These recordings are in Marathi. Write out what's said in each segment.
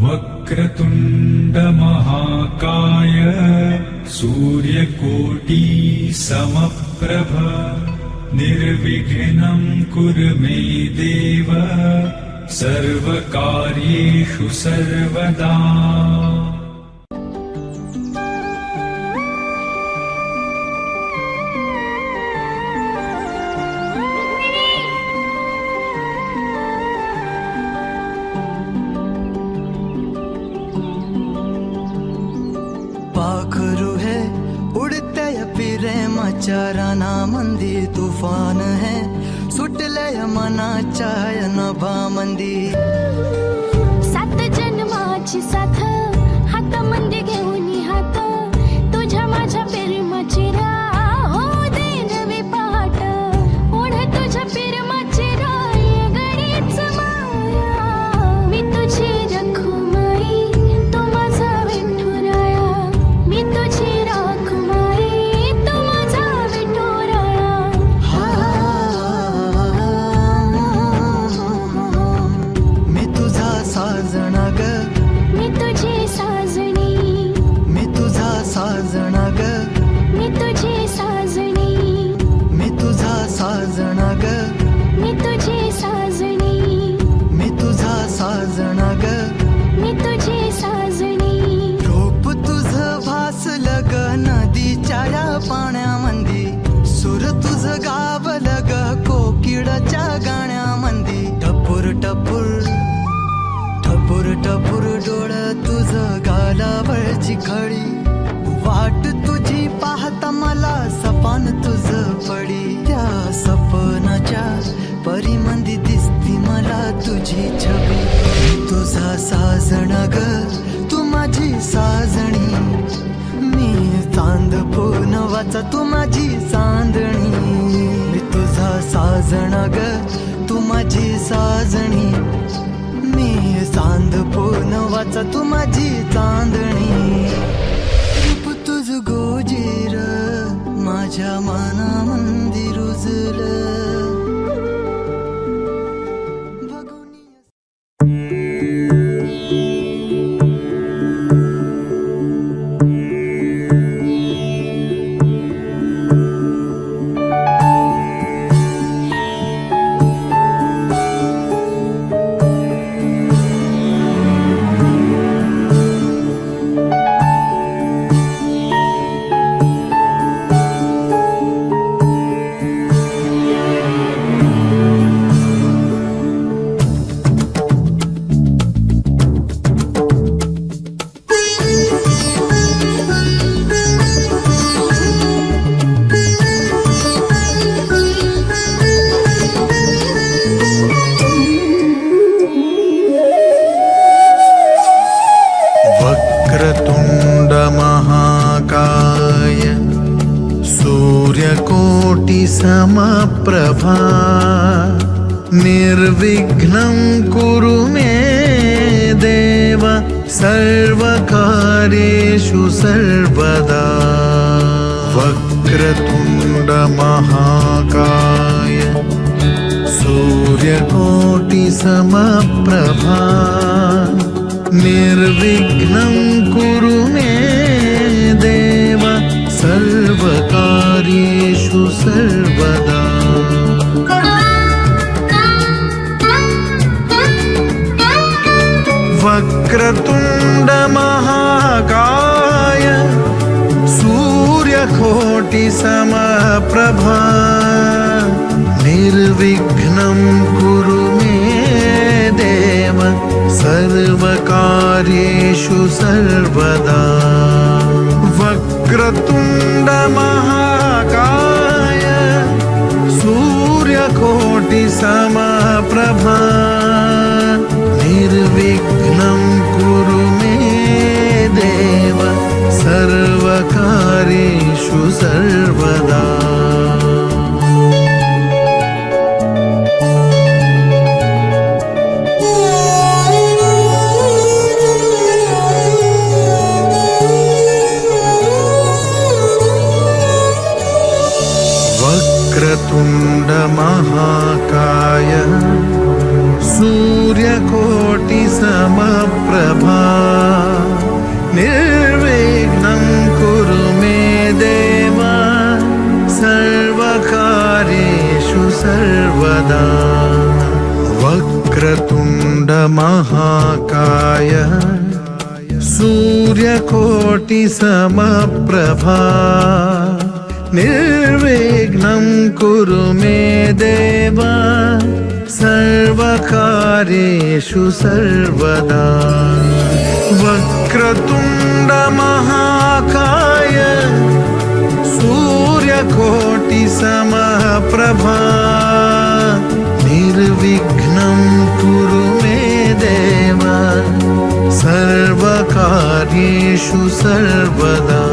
वक्रतुंड महाकाय सूर्यकोटि समप्रभ निर्विघ्नं कुरु मे देव सर्वकार्येषु सर्वदा। पाखरू है उड़ते प्रेमाच्या रानामंदी तुफान है सुटलय मनाच्या नभामंदी। सात जन्माची साथ हातामंदी घेऊन हात तुझ्या माझ्या प्रेमाची राह हो दे नवी पहाट ओढ तुझ्या प्रेमाची राय गडीच माया मी तुझी रखुमाई तू माझा विठुराया मी तुझी रखुमाई तू माझा विठुराया। मी तुझा साजना ग मी तुझी साजणी मी तुझा साजना ग मी तुझी साजणी मी तुझा साजना ग मी तुझी साजणी मी तुझा साजना ग मी तुझी साजणी। रूप तुझं भासलं ग नदीच्या या पाण्यामंदी सुर तुझं गावलं ग कोकिळाच्या गाण्यामंदी। टपूर टपूर टपूर टपूर डोळं तुझं गालावरची खळी वाट तुझी पाहता मला सपान तुझं पडी त्या सपनाच्या परिमंदी दिसती मला तुझी छबी। मी तुझा साजणा ग तू माझी साजणी मी चांद पूनवाचा तू माझी चांदणी। मी तुझा साजणा ग तू माझी साजणी मी चांद पूनवाचा तू माझी चांदणी। रूप तुझ गोजीर माझ्या मनामंदी रुजलं वक्रतुंड महाकाय सूर्यकोटि समप्रभा निर्विघ्नं कुरु मे देव सर्वकार्येषु सर्वदा। वक्रतुंड महाकाय सूर्यकोटि समप्रभा निर्विघ्नं कुरु मे देव सर्वकार्येषु सर्वदा। वक्रतुंड महाकाय सूर्यकोटि समप्रभा निर्विघ्नं कुरु मे देव सर्वकार्येषु सर्वदा। वक्रतुंड महाकाय सूर्यकोटि समप्रभा निर्विघ्नं कुरु मे देव सर्वकार्येषु सर्वदा। वक्रतुंड महाकाय सूर्यकोटि समप्रभा महाकाय सूर्यकोटि समप्रभा निर्विघ्नं कुरु मे देव सर्वकार्येषु सर्वदा वक्रतुण्ड महाकाय सूर्यकोटि समप्रभा निर्विघ्नं कुरु मे देव सर्वकार्येषु सर्वदा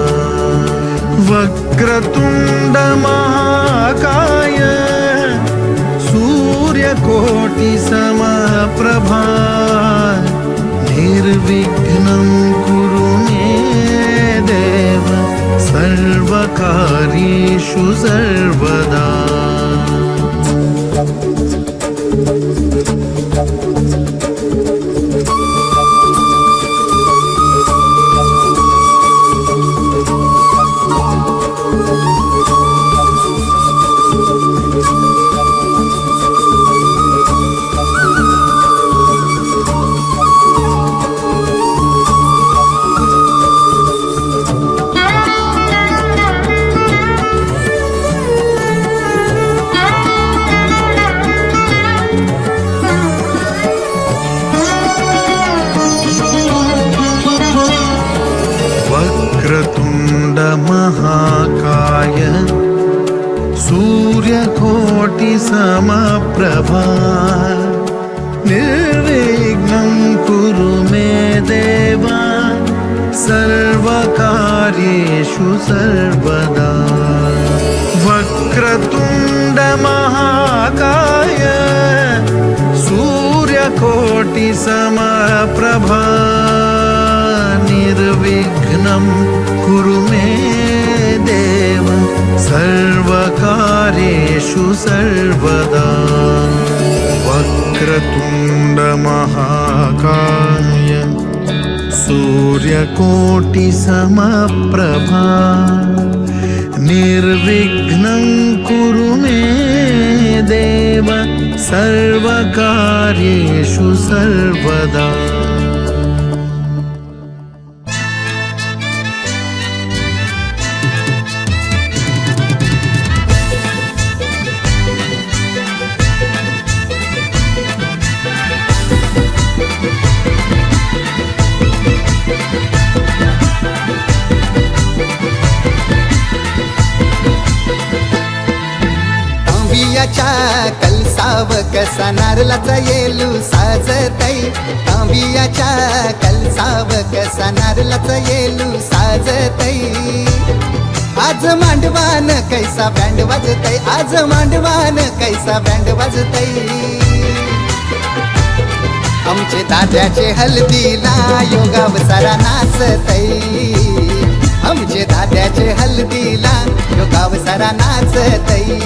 वक्रतुण्ड महाकाय सूर्यकोटि समप्रभा निर्विघ्नं कुरु मे देव सर्वकार्येषु सर्वदा वक्रतुण्ड महाकाय सूर्यकोटि समप्रभा निर्विघ्नं कुरु मे देव सर्वकार्येषु सर्वदा वक्रतुण्ड महाकाय सूर्यकोटि समप्रभा निर्विघ्नं कुरु मे देव सर्वकार्येषु सर्वदा वक्रतुण्ड महाकाय सूर्यकोटि समप्रभा निर्विघ्नं कुरु मे देव सर्वकार्येषु सर्वदा तांबियाच्या कलसाव कसा नारळाचा येलू साजतई तांबियाच्या कलसाव कसा नारळाचा येलू साजतई आज मांडवान कैसा बँड वाजतई आज मांडवान कैसा बँड वाजतई आमचे दाद्याचे हल्दीला योगाव सारा नाचतई आमचे दाद्याचे हल्दीला योगाव सारा नाचतई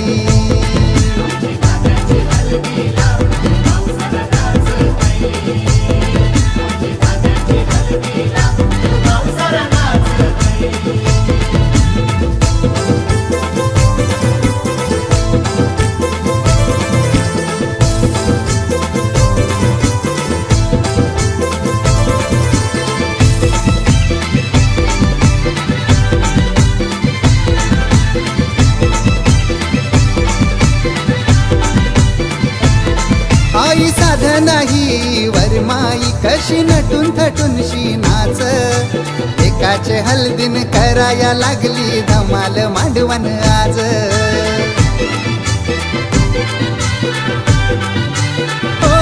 आई साध नाही वरमाई कशी नटून थटून शी नाच एकाचे हल्दीन कराया लागली धमाल मांडवण आज ओ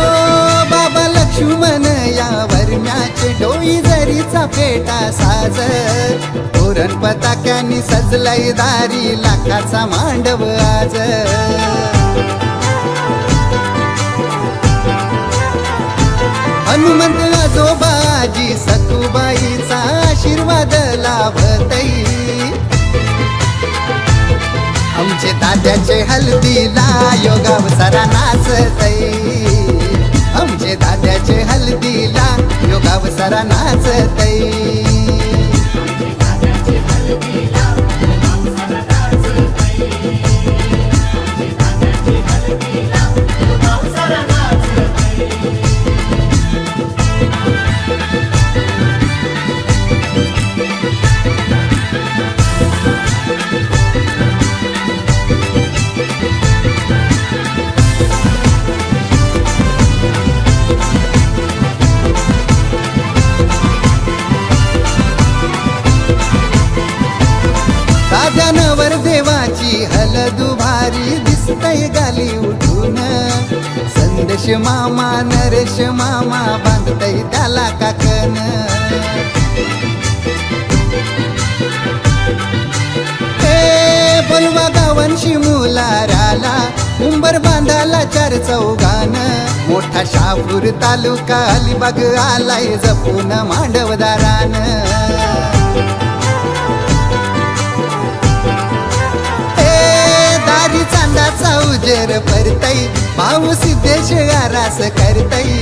बाबा लक्ष्मण या वरम्याचे डोई जरीचा पेटा साज तोरण पताक्यानी सजलय दारी लाखाचा मांडव आज हनुमंत आजोबाजी सखुबाईचा आशीर्वाद लाभतई आमचे दाद्याचे हल्दीला योगाव सारा नाचतई आमचे दाद्याचे हल्दीला योगाव सारा नाचतई नवर देवाची हलदू भारी दिसतय गाली उठून संदेश मामा नरेश मामा बांधतय त्याला काकन बोलवा गावांशी मुलाराला उंबर बांधाला चार चौघान मोठा शापूर तालुका अलिबाग आलाय जपून मांडवदारान दारी चांदाचा उजेर परतई भाऊ सिद्धेश आरास करतई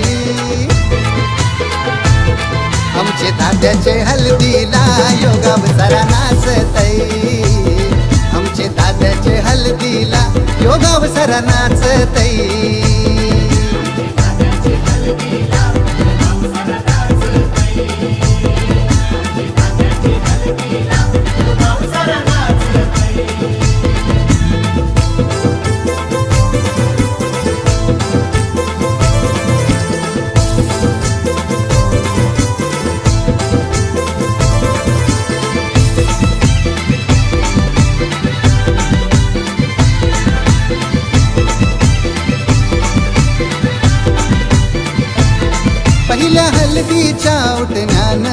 आमचे तात्याचे हल्दीला योगाव सारा नाचतई आमचे तात्याचे हल्दीला योगाव सारा नाचतई पहिल्या हलदीच्या उठण्यान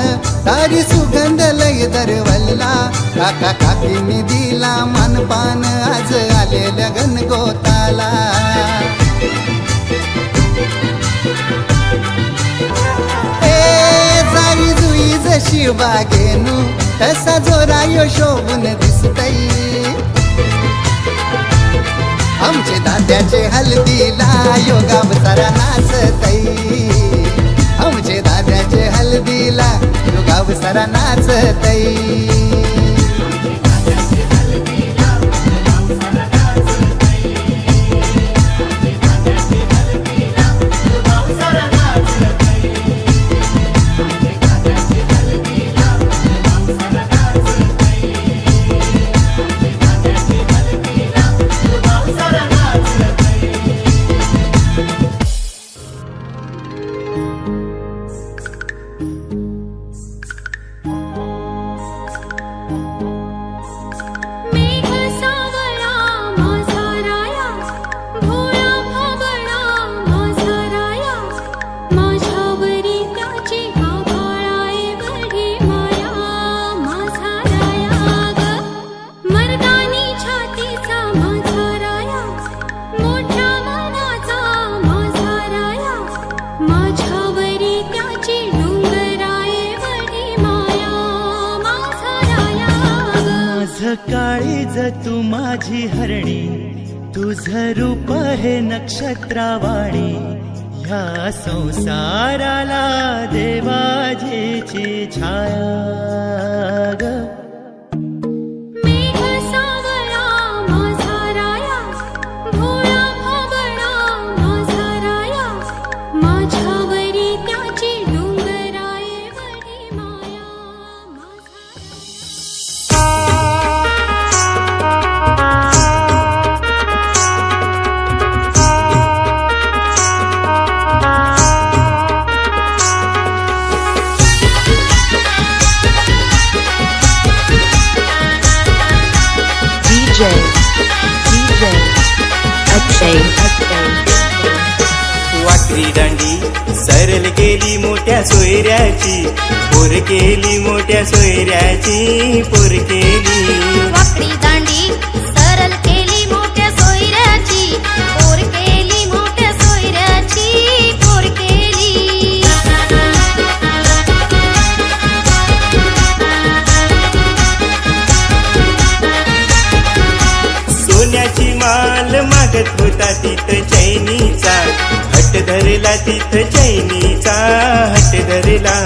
तारी सुगंध लय दरवल्ला काका काकीनी दिला मानपान आज आलेल्या गणगोताला जारी जुई जशी बागेनू तसा जोरा यो शोभून दिसतई आमचे दाद्याचे हल्दीला योगाव सारा नाचतई आमचे दाद्याचे हल्दीला योगाव सारा नाचतई काळीज तू माझी हरणी तुझं रूप हे नक्षत्रावाणी ह्या संसाराला देवाजीची छाया ग वाकरी दांडी सरल केली मोठ्या सोयऱ्याची पोर केली मोठ्या सोयऱ्याची पोर केली वाकडी दांडी सरल केली मोठ्या सोयऱ्याची पोर केली मोठ्या सोयऱ्याची पोर केली सोन्याची माल मागत होता तिथं चैनीचा हट धरला तिथं चैनीचा हट धरला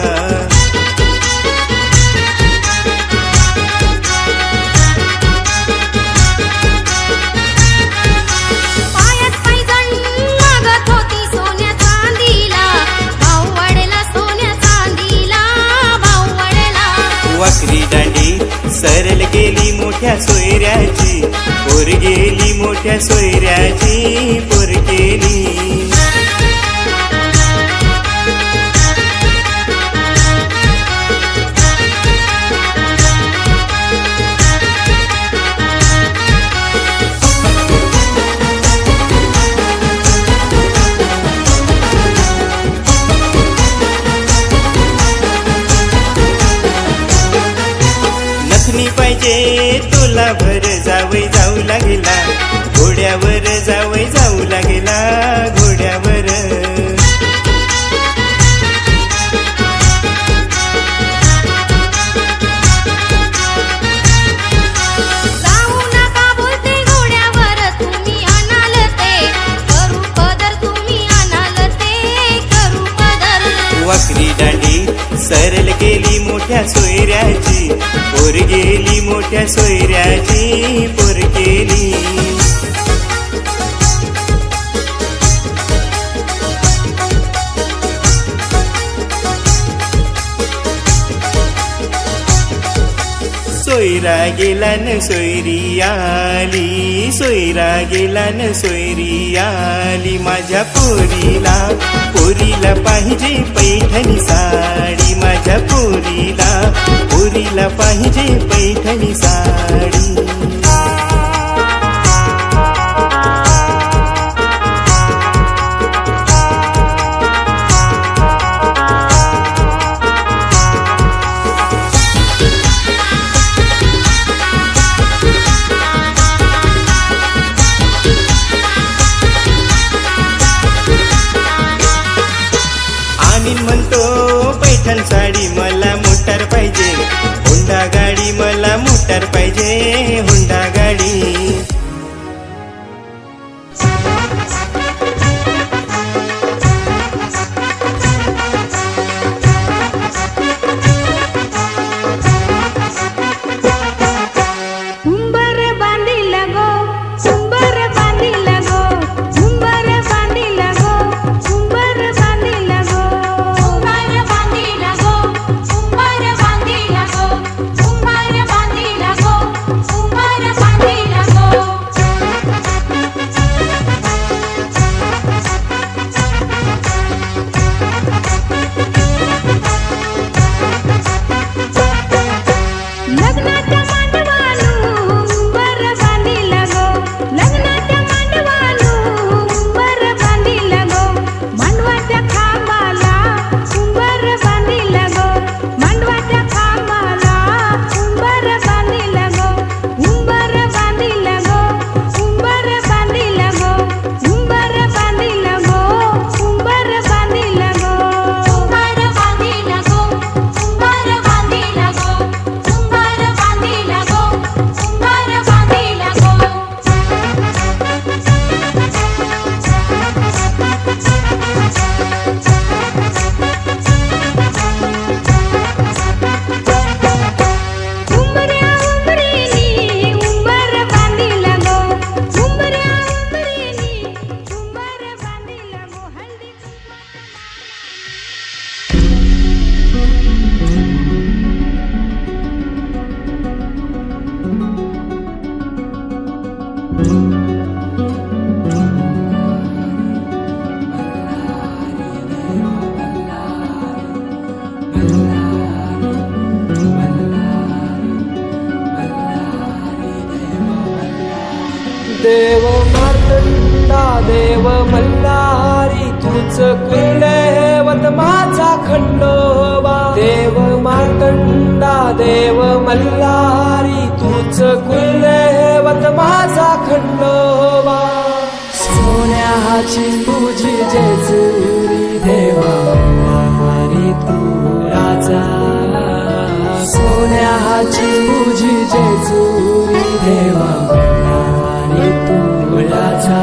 पायात पैंजण मागत होती सोन्या चांदीला भाऊ वाढला सोन्या चांदीला भाऊ वाढला वाकरी दांडी सरल गेली मोठ्या सोयऱ्याची पोर गेली मोठ्या सोयऱ्याची पोर केली पाहिजे तुला भर जावई जाऊ लागला घोड्यावर जावई जाऊ लागला घोड्यावर जाऊ नका बोलते घोड्यावर तुम्ही आणाल ते करू पदर तुम्ही आणाल ते करू पदर वाकडी दांडी सरल गेली मोठ्या सोयऱ्याची पोर गेली मोठ्या सोयऱ्याची पोर गेली सोयरा गेला न सोयरी आली सोयरा गेला न सोयरी आली माझ्या पोरीला पोरीला पाहिजे पैठणी साडी माझ्या पोरीला पाहिजे पैठणी साडी आणि म्हणतो पैठण साडी मला मोटार पाहिजे हुंडा गाडी मला मोटार पाहिजे हुंडा गाडी उंबर बांधिला गो उंबर बांधिला गो उंबर बांधिला गो उंबर बांधिला गो उंबर बांधिला गो उंबर बांधिला गो उंबर बांधिला गो उंबर बांधिला गो लग्नाच्या मांडवानु उंबर बांधिला गो लग्नाच्या मांडवानु उंबर बांधिला गो मांडवाच्या खांबाला उंबर बांधिला गो मांडवाच्या खांबाला उंबर बांधिला गो उंबर बांधिला गो उंबर बांधिला गो उंबर बांधिला गो उंबर बांधिला गो उंबर बांधिला गो उंबर बांधिला गो उंबर बांधिला गो उंबर बांधिला गो उंबऱ्या उंबरीनी उंबर बांधिला गो उंबऱ्या उंबरीनी उंबर बांधिला गो हल्दी देव मार्तंडा देव मल्हारी तुझ कुलदेवत माझा खंडोबा देव मार्तंडा देव मल्हारी तुझ कुलदेवत माझा खंडोबा सोन्याची तुझी जेजुरी देवा मल्हारी तू राजा सोन्याची तुझी जेजुरी देवा मल्हारी तू राजा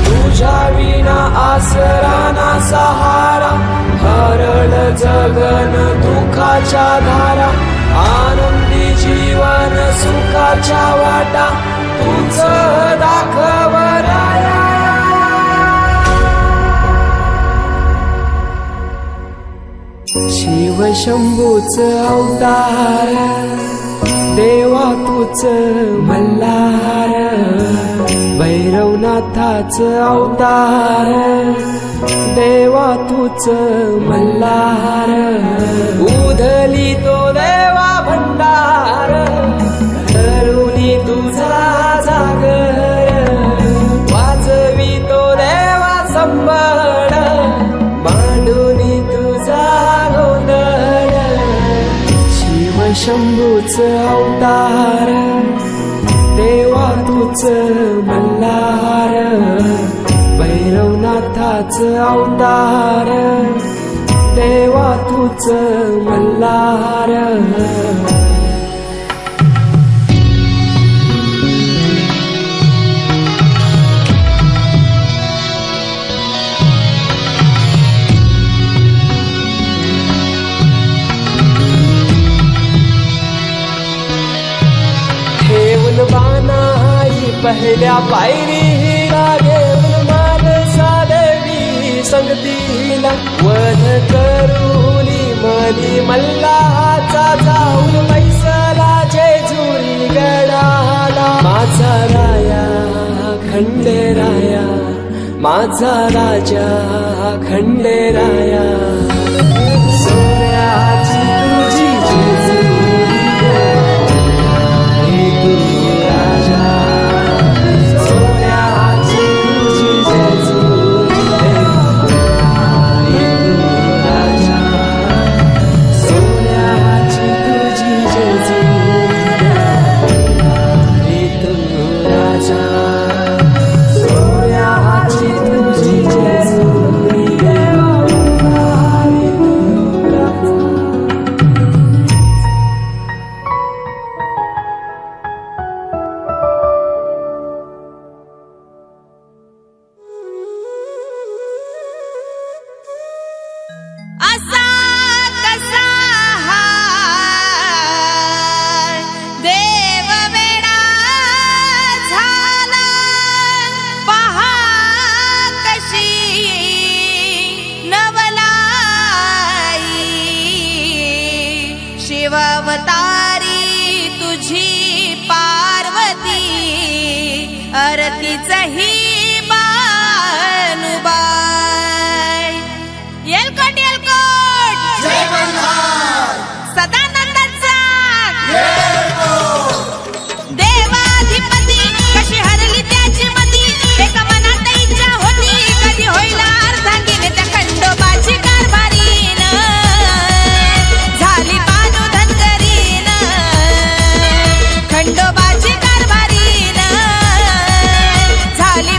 तुझ्या विना आसरा ना सहारा हरळ जगन दुखाच्या धारा आनंदी जीवन सुखाच्या वाटा तुझ दाखवराया शिव शंभूच अवतार देवा तूच मल्हार भैरवनाथाच अवतार देवा तूच मल्हार उधली तो देवा भंडार अवतार करुणी तुझा जागर वाजवी तो देवा संबळ मांडूनी तुझा गोंधळ शिव शंभूच अवतार देवा तूच मल्हार भैरवनाथाच अवतार देवा तूच मल्हार ठेवून बाणाई पहिल्या पायरीला घेऊन मानसा देवी संगतीला वध करूनी मनी मल्हाचा जाऊन बैसला जेजुरी गडाला माझा राया खंडेराया माझा राजा खंडेराया सोन्याची तुझी जेजुरी गडाली तू राजा सोन्याची तुझी जेजुरी गडाली तू राजा सोन्याची तुझी जेजुरी गडाली तू राजा सोन्याची तुझी जेजुरी गडाली तू राजा असा कसा हा देव वेडा झाला पहा कशी नवलाई शिवावतारी तुझी पार्वती अरतीचही बानुबाई येलकोट येलकोट सदानंदाचा देवाधिपती कशी हरली त्याची मती एका मनात इच्छा होती कधी होईल अर्धांगीन त्या खंडोबाची कारभारीन झाली पानू धनगरीन खंडोबाची कारभारीन झाली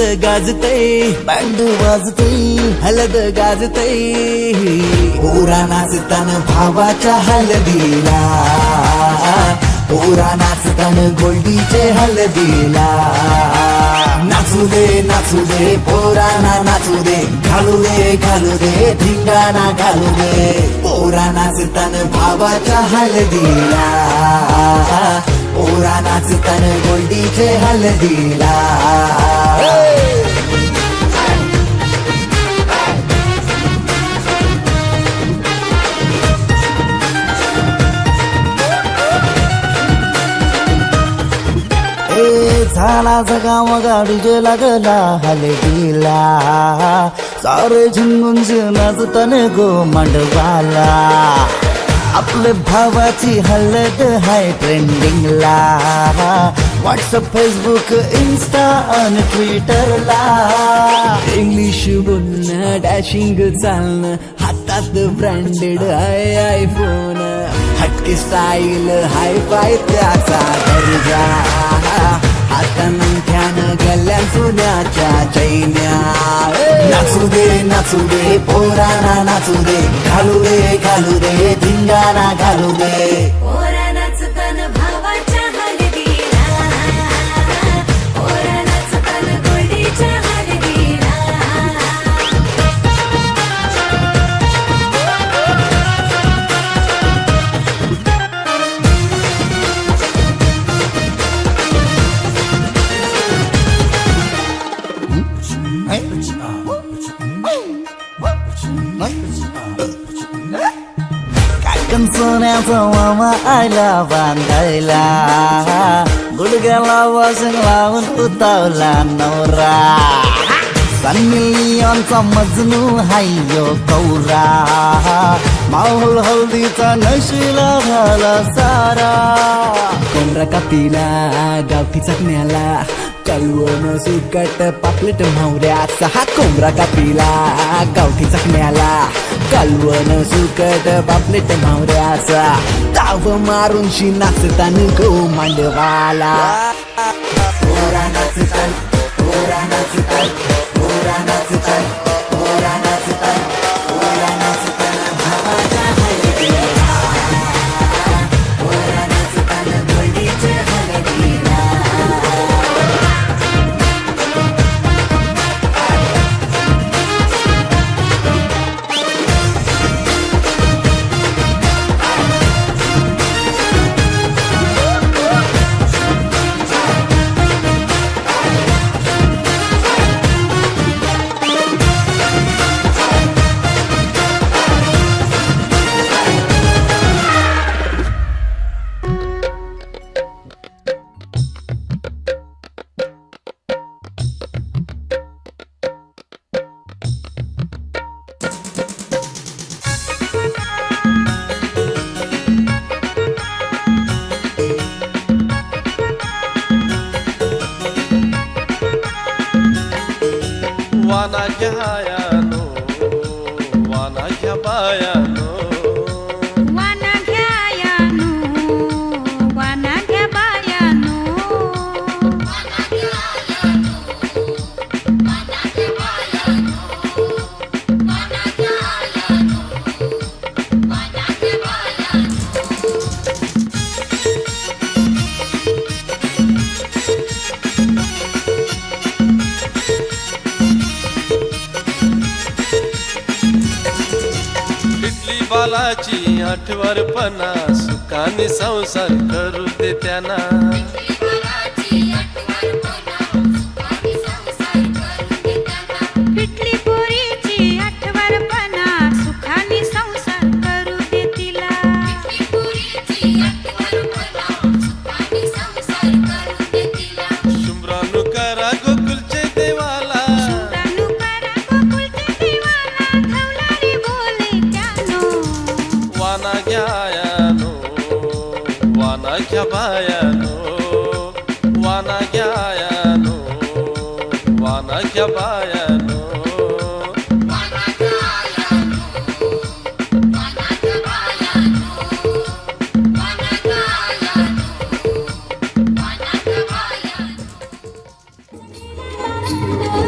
हलद गाजतय बँड वाजतय हलद गाजतय पोरा नाचतान भावाच्या हलदीला पोरा नाचतान गोल्डीचे हलदीला नाचू दे पोरांना नाचू दे घालू दे धिंगाणा घालू दे पोरा नाचतान भावाच्या हलदीला पोरा नाचतान गोल्डीचे हलदीला झाला जगा मगा डीजे लागला हलदीला सारे झुंगून नाचतान गो मांडवाला आपले भावाची हलद हाय ट्रेंडिंगला व्हॉट्सअप फेसबुक इन्स्टा आणि ट्विटरला इंग्लिश बोलणं डॅशिंग चालणं हातात ब्रँडेड आहे आयफोन हटके स्टाईल हाय फाय त्याचा दर्जा हातानं गल्ल्या सोन्याच्या चैन्या नाचू दे पोरांना नाचू दे घालू दे धिंगाणा घालू दे पोरा नाचतान भावाच्या हलदीला पोरा नाचतान गोडीच्या हलदीला काकण सोन्याचा मामा आला बांधायला गुडघ्याला वासंग लावून उतावला नवरा सन्मिलियनचा मजनू हायो कौरा माहोल हल्दीचा नशिला झाला सारा कोंबडा कापीला गावठी चकण्याला कालवण सुकट पापलेट म्हावऱ्याचा हा कोंबडा कापीला गावठी चकण्याला कालवण सुकट पापलेट म्हावऱ्याचा ताव मारून शी नाचतान गो मांडवाला पोरा नाचतान पोरा नाचतान पोरा नाचतान पोरा नाचतान पोरा नाचतान भावाच्या हलदीला पोरा नाचतान गोल्डीचे हलदीला वाना घ्यायानो वाना घ्या बायानो वाना घ्यायानो वाना घ्या बायानो इटली बालाची आठवरपणा सुखाने संसार करू दे त्यांना पिटली पोरीची आठवरपणा सुखाने संसार करू दे तिला शुभ्रानु करा गोकुलचे देवाला शुभ्रानु करा गोकुळच्या देवाला खवलारी बोले त्यानो वाना घ्यायानो वाना घ्या बायानो वाना घ्यायानो वाना घ्या बायानो Thank you.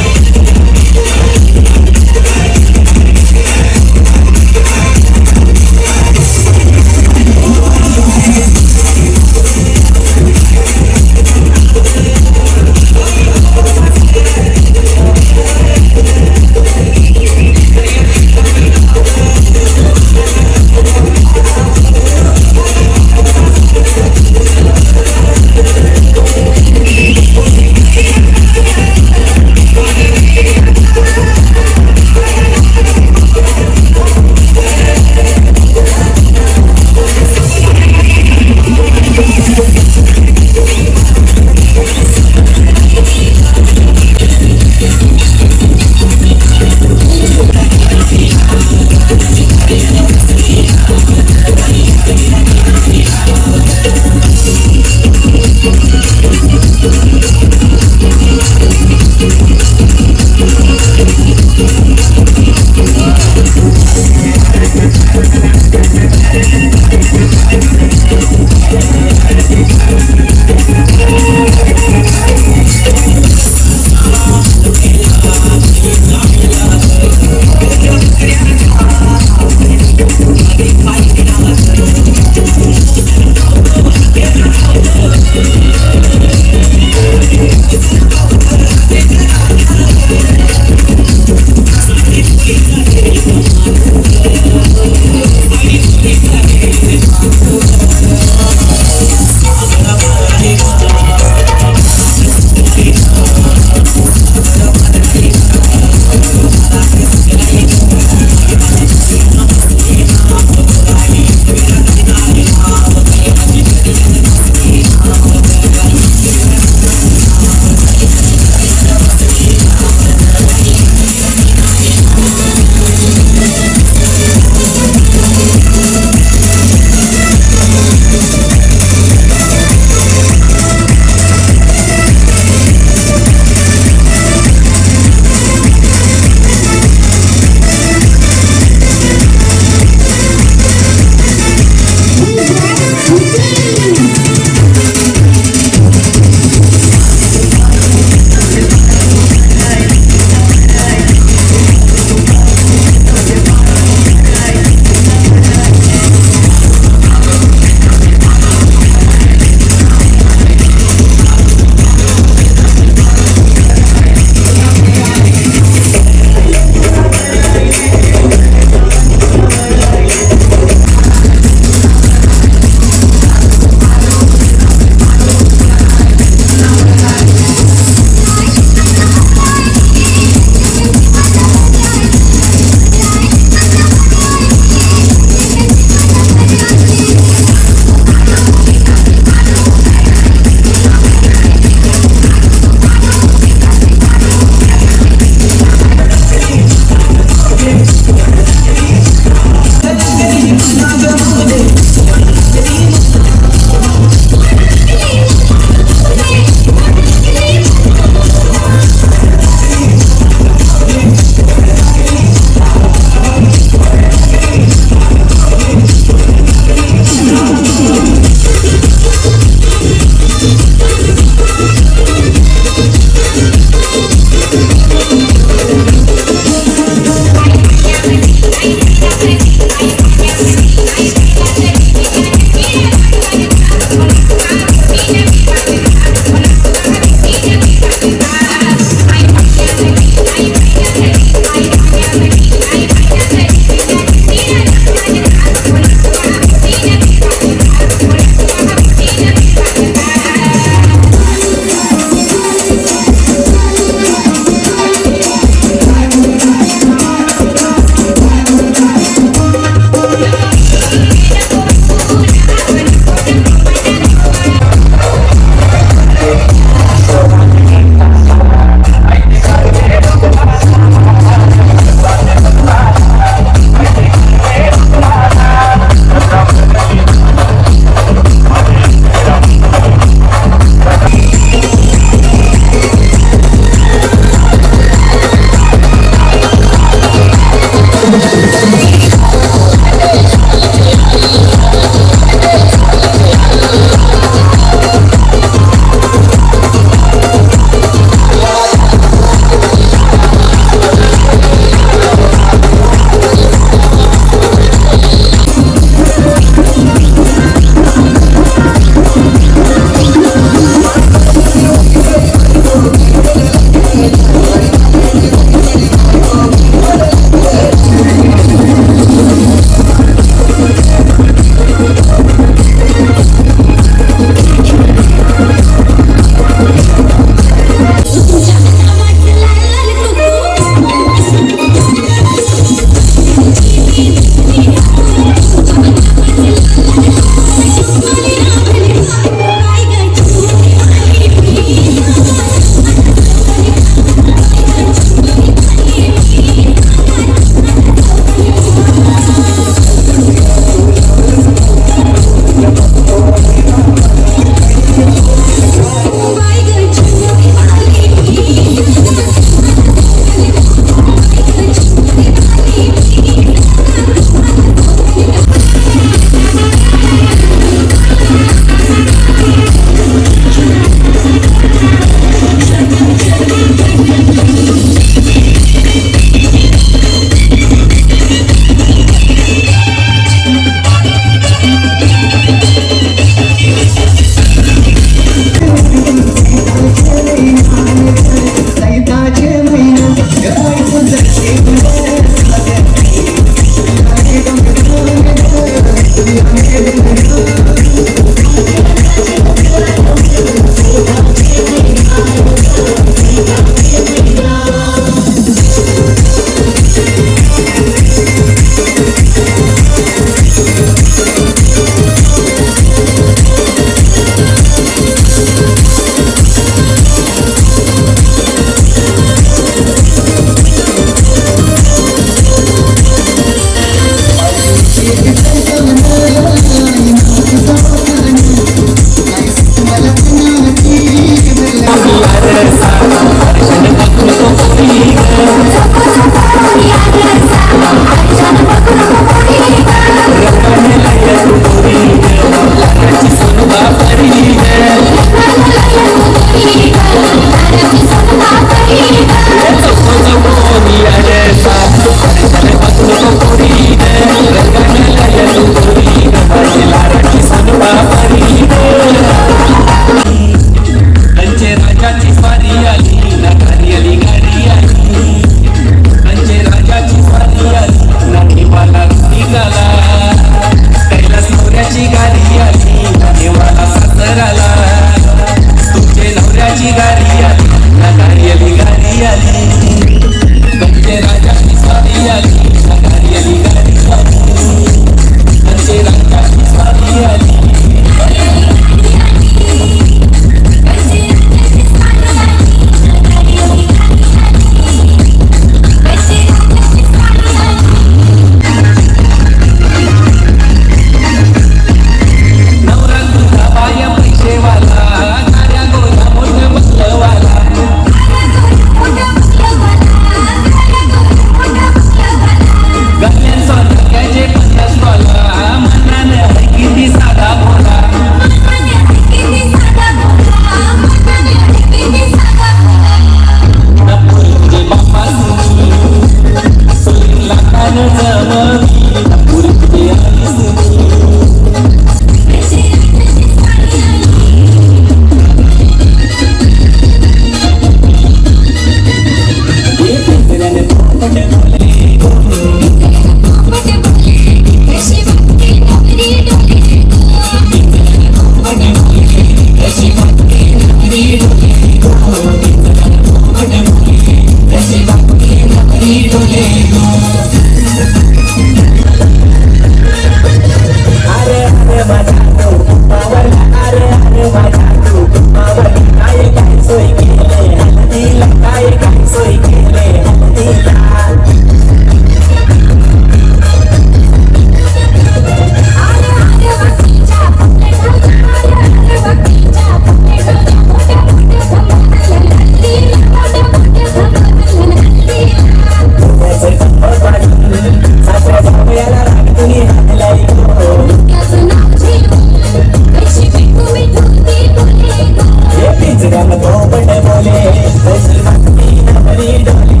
पोपट बोले तशी भक्ती नवरी डोले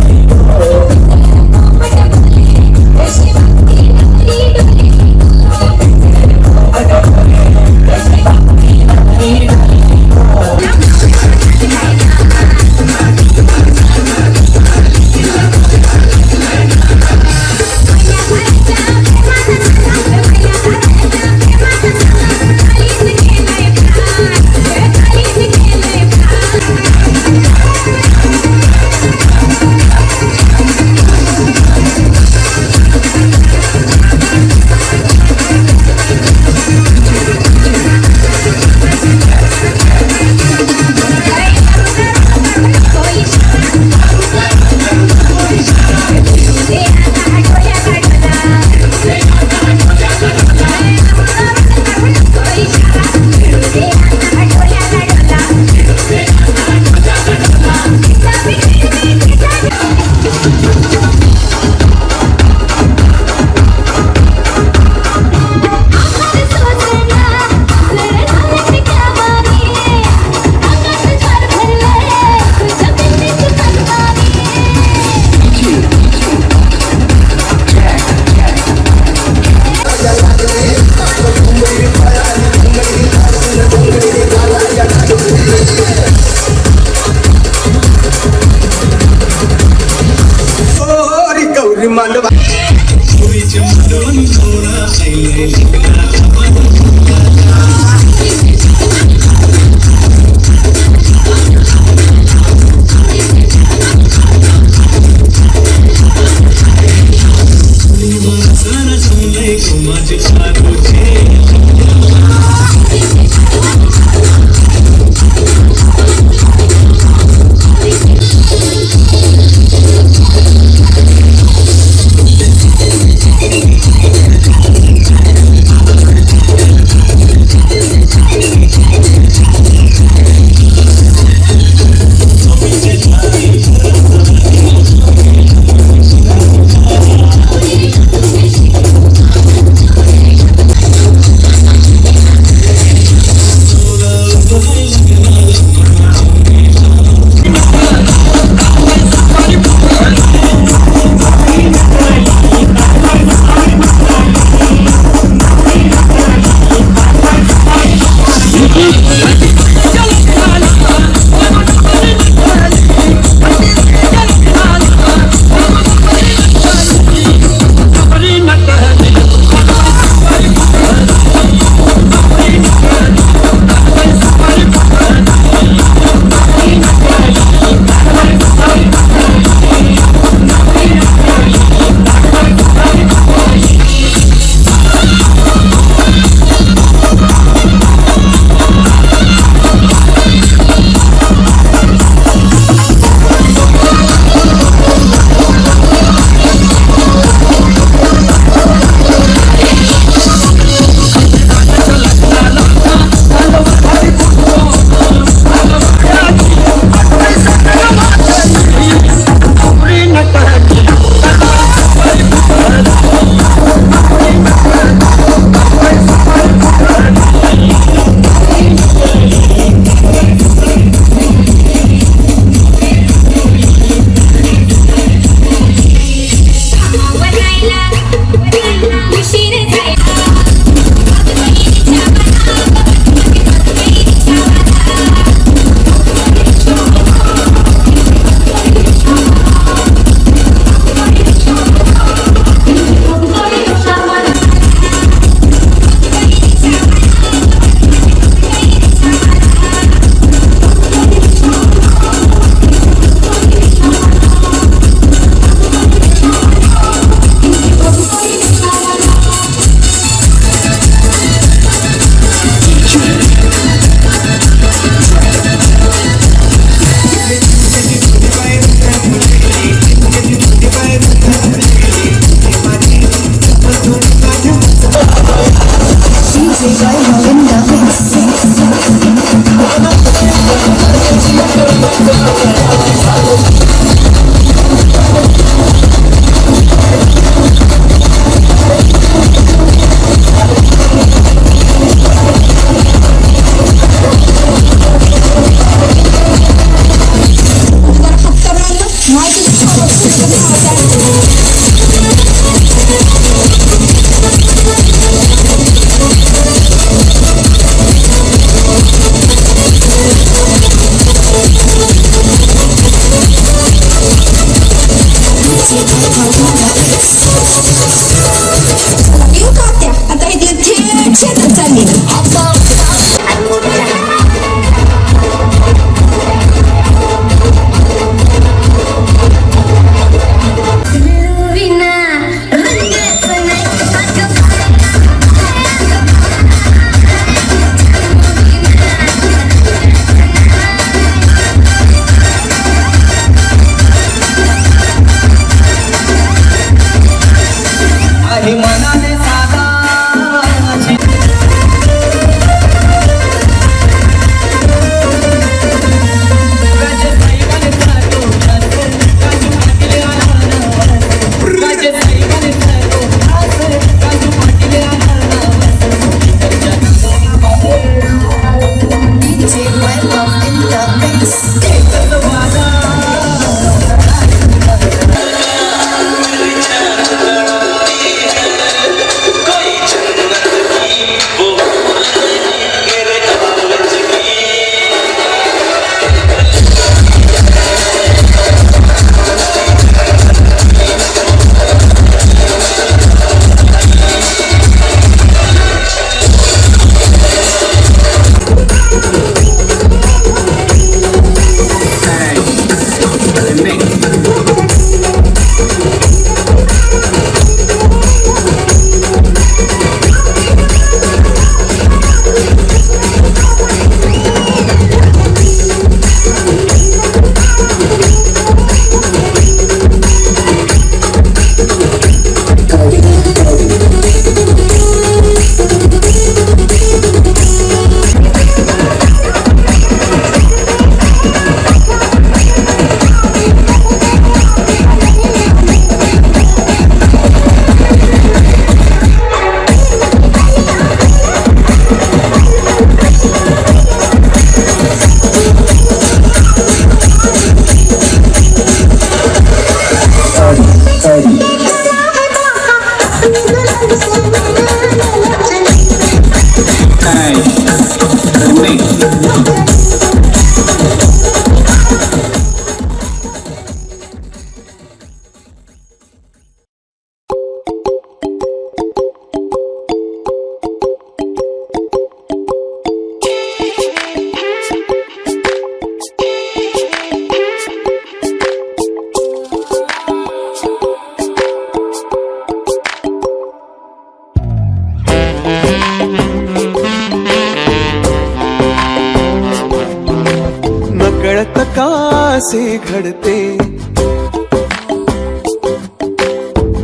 नकळत कासे घडते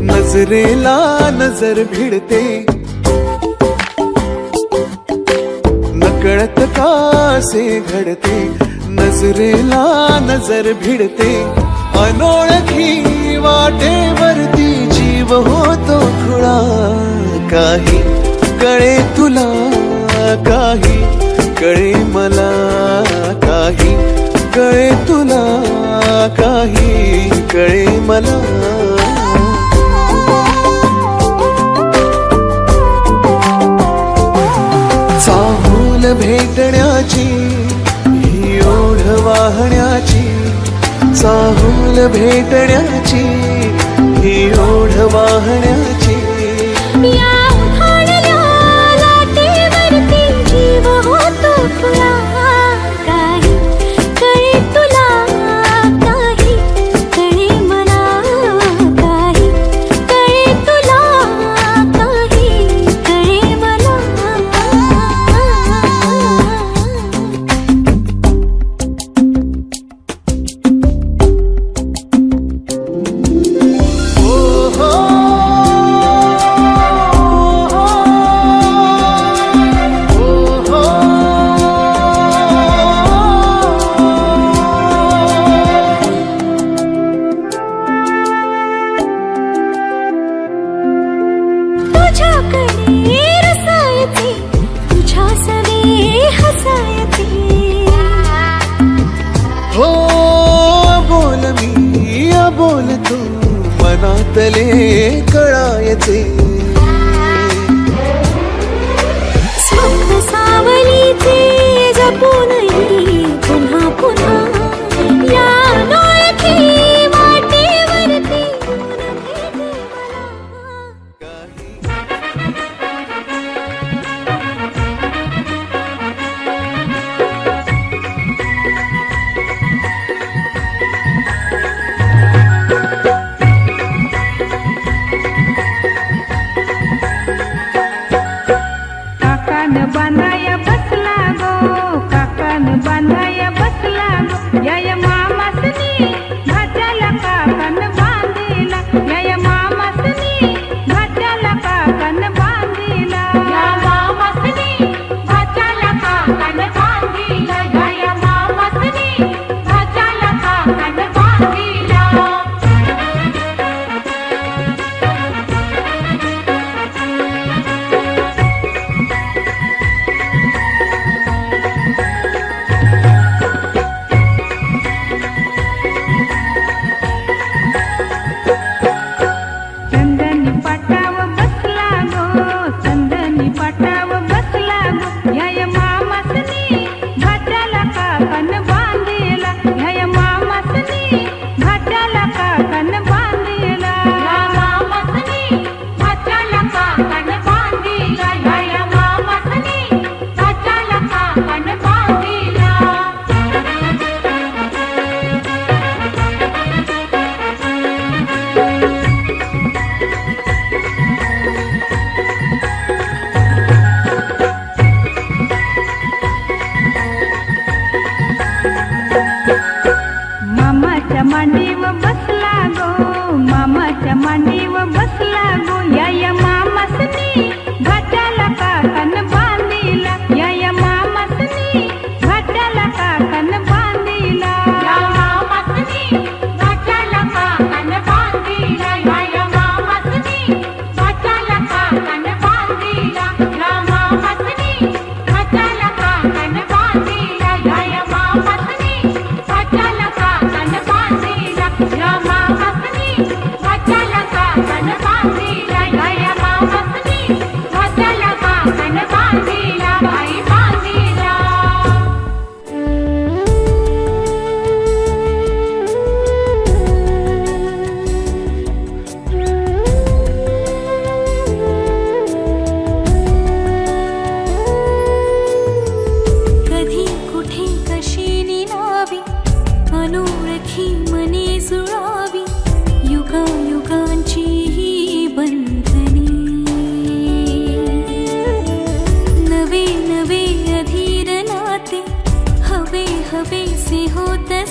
नजरेला नजर भिडते नकळत कासे घडते नजरेला नजर भिडते अनोळखी वाटेवरती जीव होतो खुळा काही कळे तुला काही कळे मला काही कळे तुला काही कळे मला चाहूल भेटण्याची ही ओढ वाहण्याची चाहूल भेटण्याची ही ओढ वाहण्याची या उधाणल्या लाटेवरती जीव होतो खुळा काही कळे तुला काही कळे मला काही कळे तुला काही कळे मला तुझ्याकडे रसायचे तुझ्या सवे हसायचे हो बोल मी बोल तू मनातले कळायचे स्वप्न सावलीचे जपून येई पुन्हा पुन्हा या नोळखी वाटेवरती ऊन भेटे काकान बांधाया बसला गो काकान बांध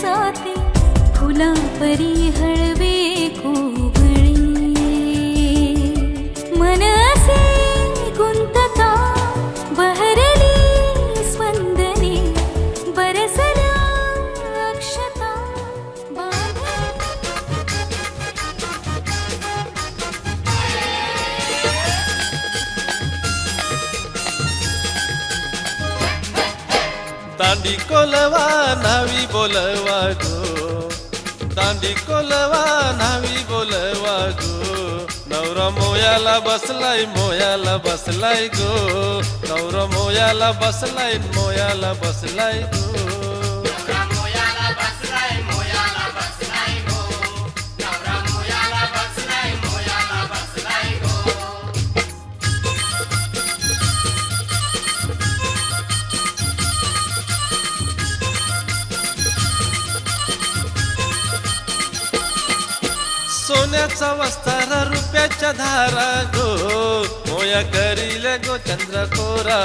जाते फुला परी हळवे कोवळे मन असे गुंतता बहरली स्पंदने बरसल्या अक्षता दांडी कोलवा न्हावी बोलवा गो दांडी कोलवा न्हावी बोलवा गो नवरा मोयाला बसलाय गो नवरा मोयाला बसलाय गो सोन्याचा वस्तारा रुपयाच्या धारा गो मोया करील गो चंद्रकोरा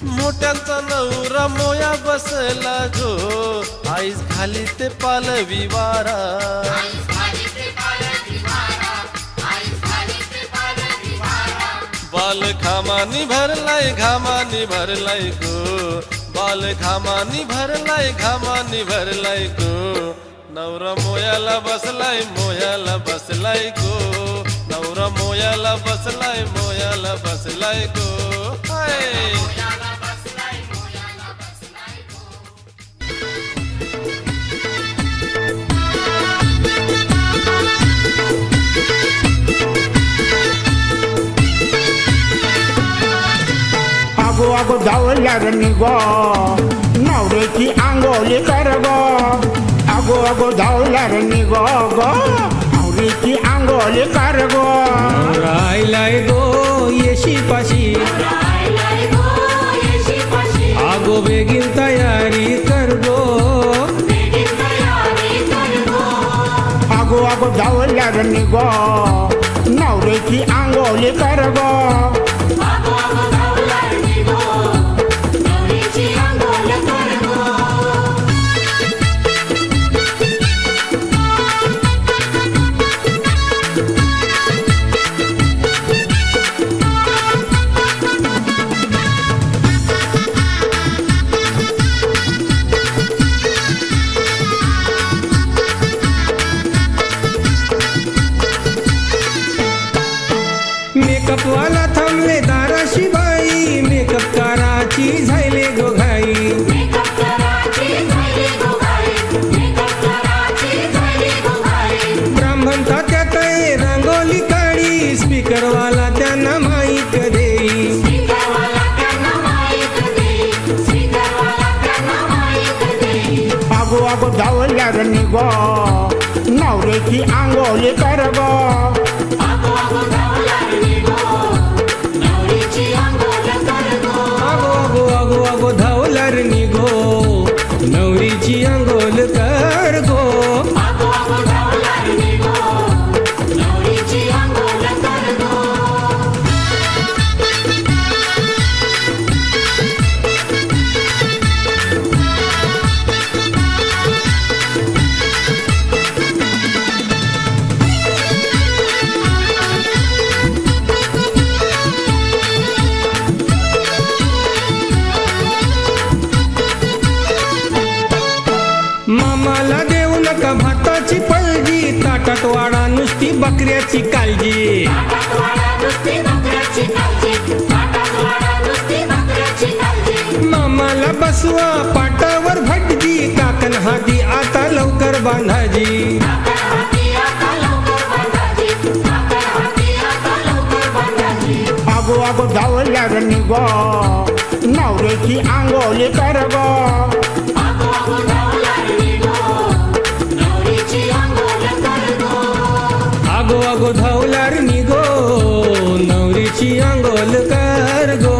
मोठ्यांचा नवरा मोया बसला गो आईस खाली ते पालवी वारा बाल घामानी भरलाय गो बाल घामानी भरलाय गो नवरा मोयाला बसलाय गो नवरा मोयाला बसलाय गो हाय आगो आगो धावल्यार निगो नवऱ्याची आंघोळी कर गो आगो आगो धावल्यार निगो गो नवऱ्याची आंघोळी कर गो राहिलाय गो येशी पाशी आगो बेगीन तयारी कर गो आगो आगो धावल्यार निगो नवऱ्याची आंघोळी कर गो मेकअप वाला थांबले दाराशी बाई मेकअप कराची झाले गो घाई ब्राह्मण तात्यात रांगोली काढी स्पीकर वाला त्यांना माईक देई आगो आगो धावल्यार निगो नवऱ्याची आंघोळी कर गो आगो धावल्यार निगो नवरीची आंघोळ कर गो मामाला देऊ नका भाताची पळजी ताटात वाडा नुसती बकऱ्याची काळजी मामाला बसवा पाटावर भटजी काकण हाती आता लवकर बांधाजी आगो आगो धावल्यार निगो नवऱ्याची आंघोळी कर गो आगो आगो धावल्यार निगो नवरीची आंघोळ कर गो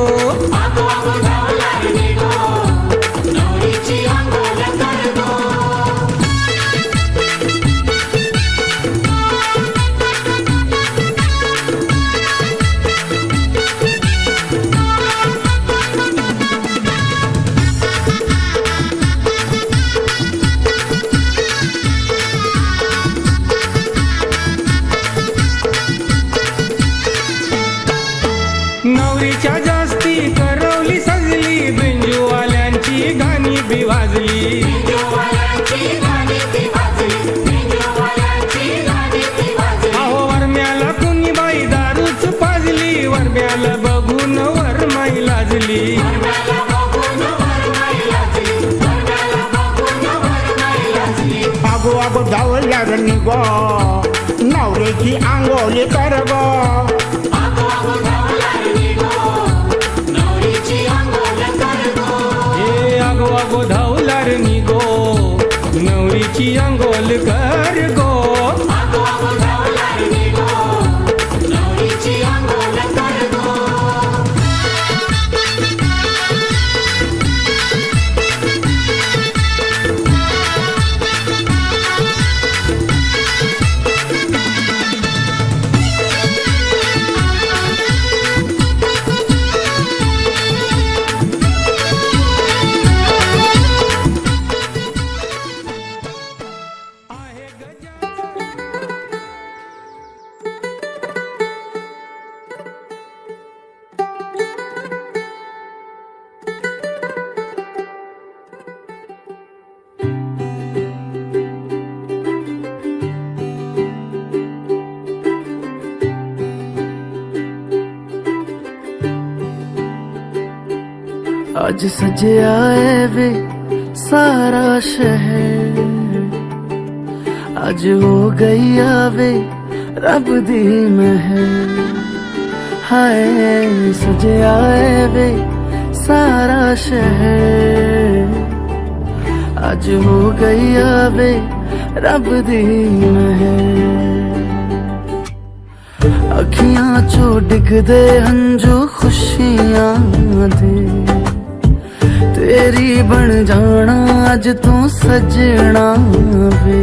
लाजली अगो अगो धावल्यार निगो नवऱ्याची आंघोळी कर गो ए आगो आगो धावलार निगो नवरीची अंघोल कर गो आज सजया है वे सारा शहर आज हो गई आवे रब दी महर हाय सजया है वे सारा शहर आज हो गई आवे रब दी महर अखियां चो डिगदे हंजू खुशियां दे तेरी बन जाना अज तू सजना वे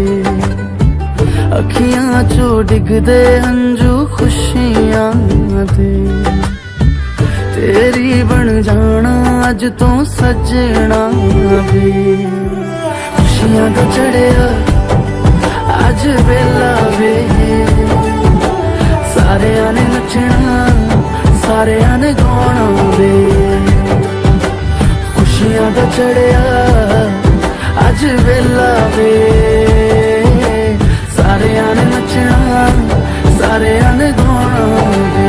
अखियां चो डिगदे हंजू खुशियां दे तेरी बन जाना अज तू सजना वे खुशियां तो चढ़िया अज वेला वे सारे ने नचना सारे ने गाना वे खुशियां दा चढ़िया अज वेला वे सारे ने नचना सारे ने गाना वे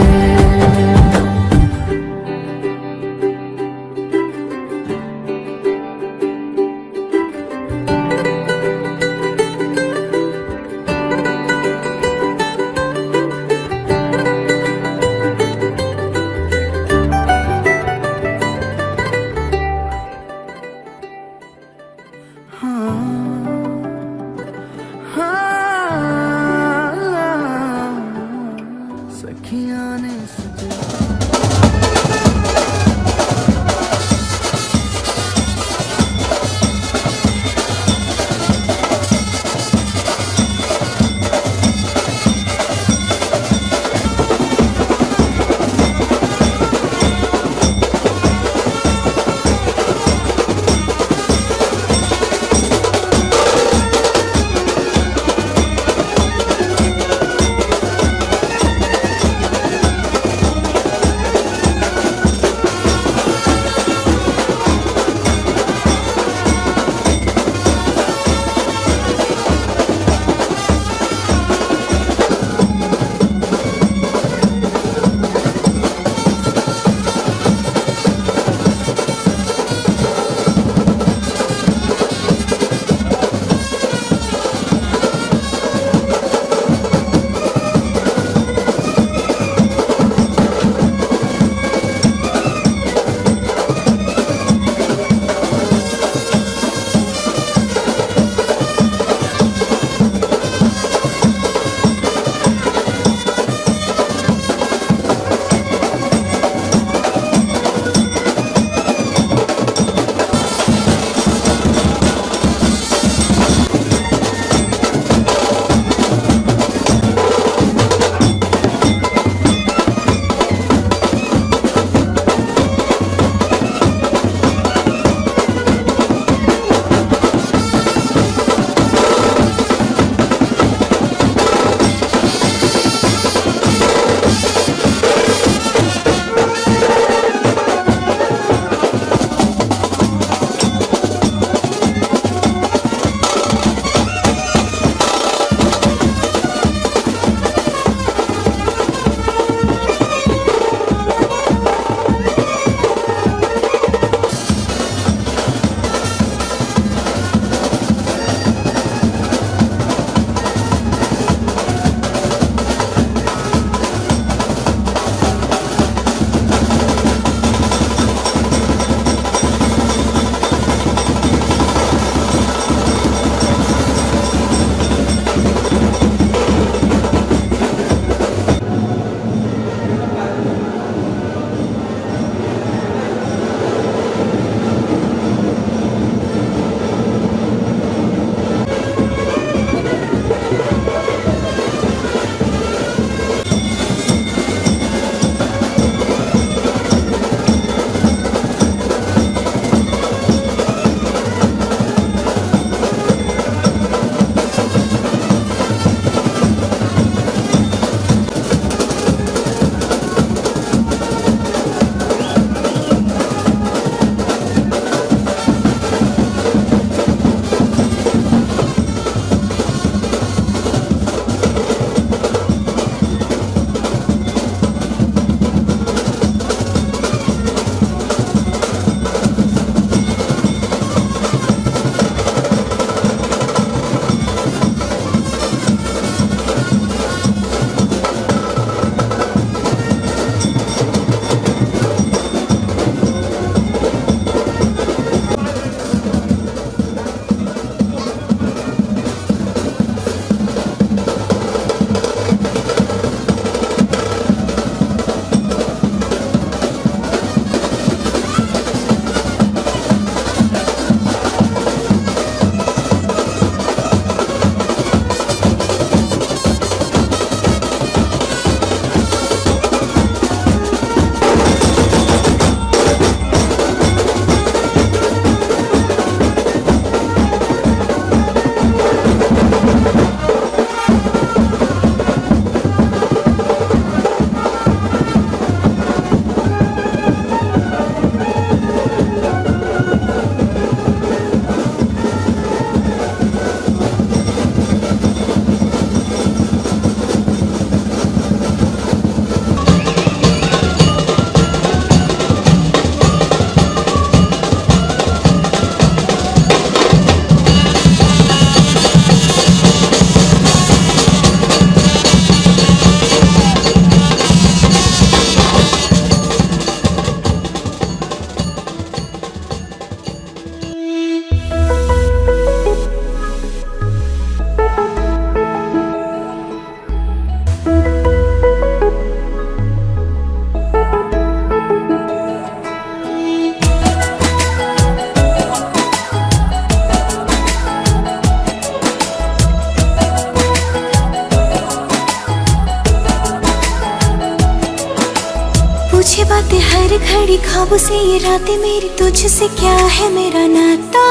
घड़ी ख्वाब से ये रातें मेरी तुझसे क्या है मेरा नाता।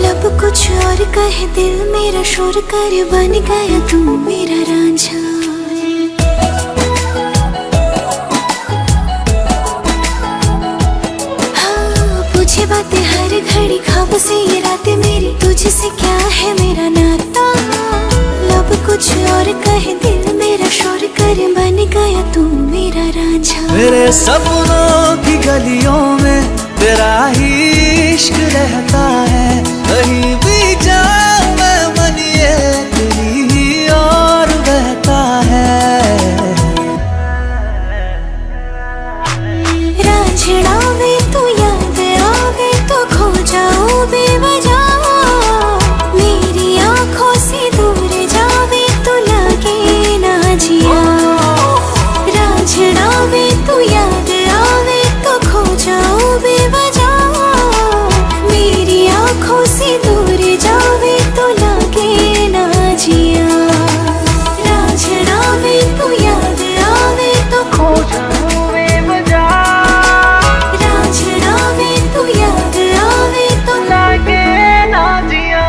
लब कुछ और कहे दिल मेरा शोर कर बन गया तू मेरा रांझा। हाँ पूछे बातें हर घड़ी ख्वाब से ये रातें मेरी तुझसे क्या है मेरा नाता। लब कुछ और कहे दिल मेरा शोर कर बन गया तू मेरा रांझा। मेरे सपनों की गलियों में तेरा ही इश्क रहता है। कहीं भी जाऊं मैं मन ये तेरी ही और बहता है। रांझना वे तू याद आवे तो खो जाऊं बेवजह। मेरी आंखों से दूर जावे तो लगे ना जिया। रांझना वे तू याद आवे तो खो जाऊं बेवजह। मेरी आंखों से दूर जावे तो लगे ना जिया। रांझना वे तू याद आवे तो खो जाऊं बेवजह। रांझना वे तू याद आवे तो लगे ना जिया।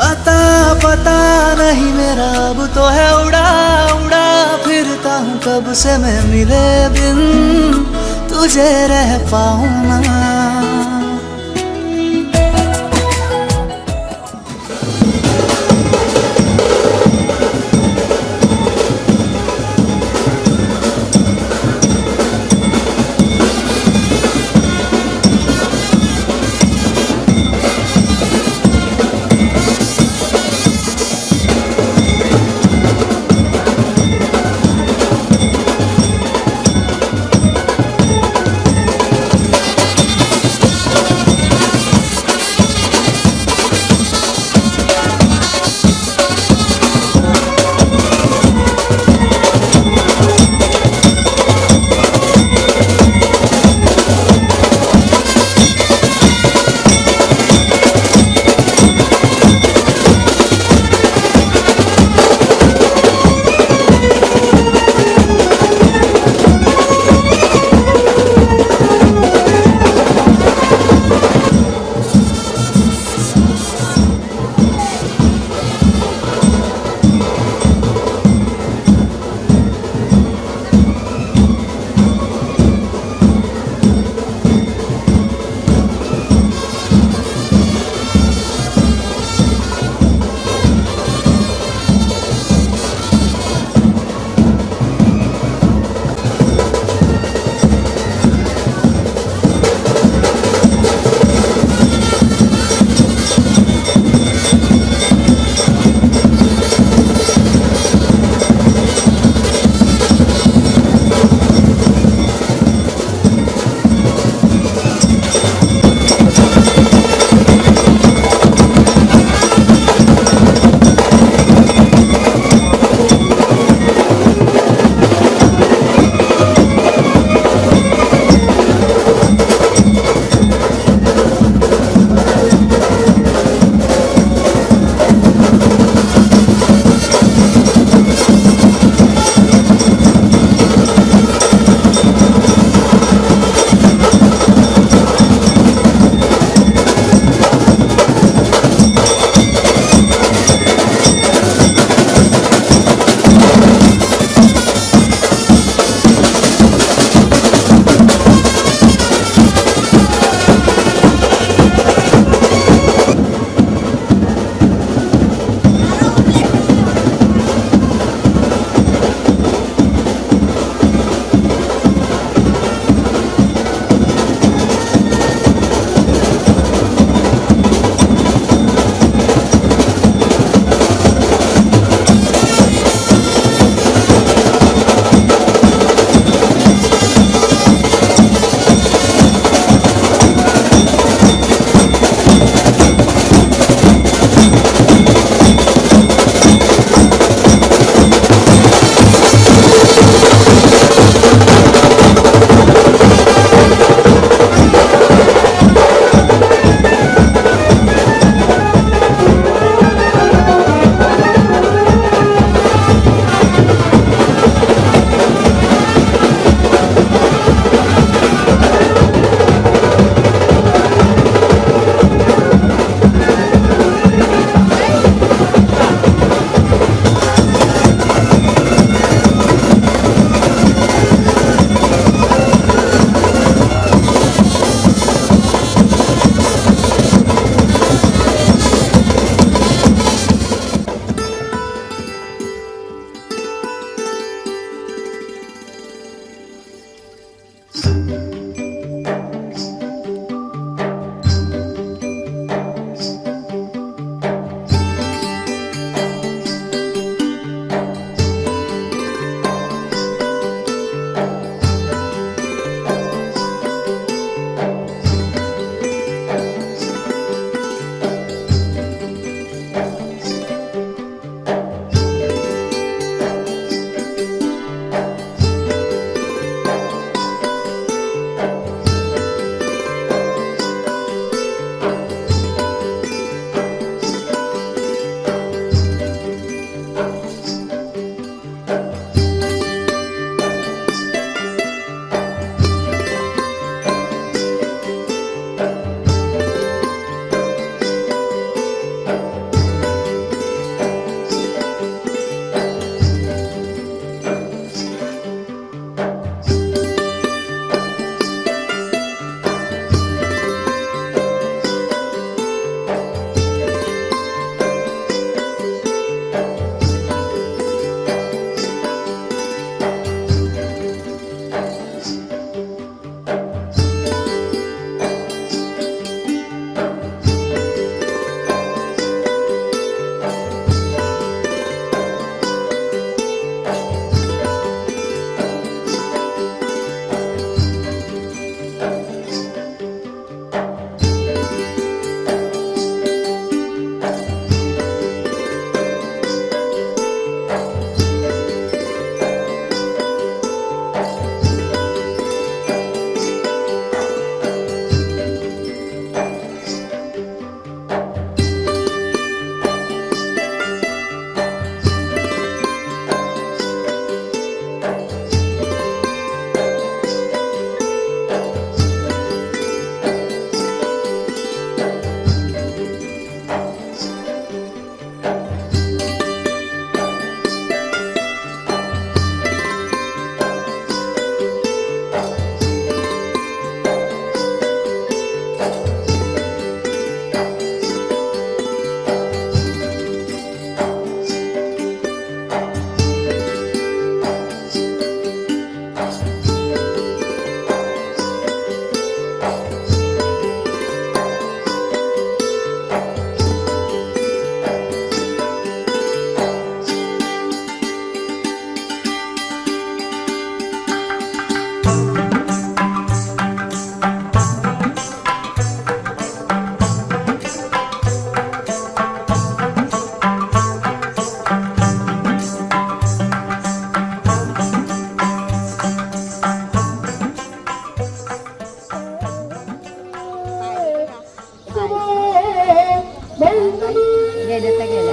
आता पता नहीं मेरा अब तो है उड़ा उड़ा फिरता हूँ कब से मैं मिले बिन तुझे रह पाऊँ ना।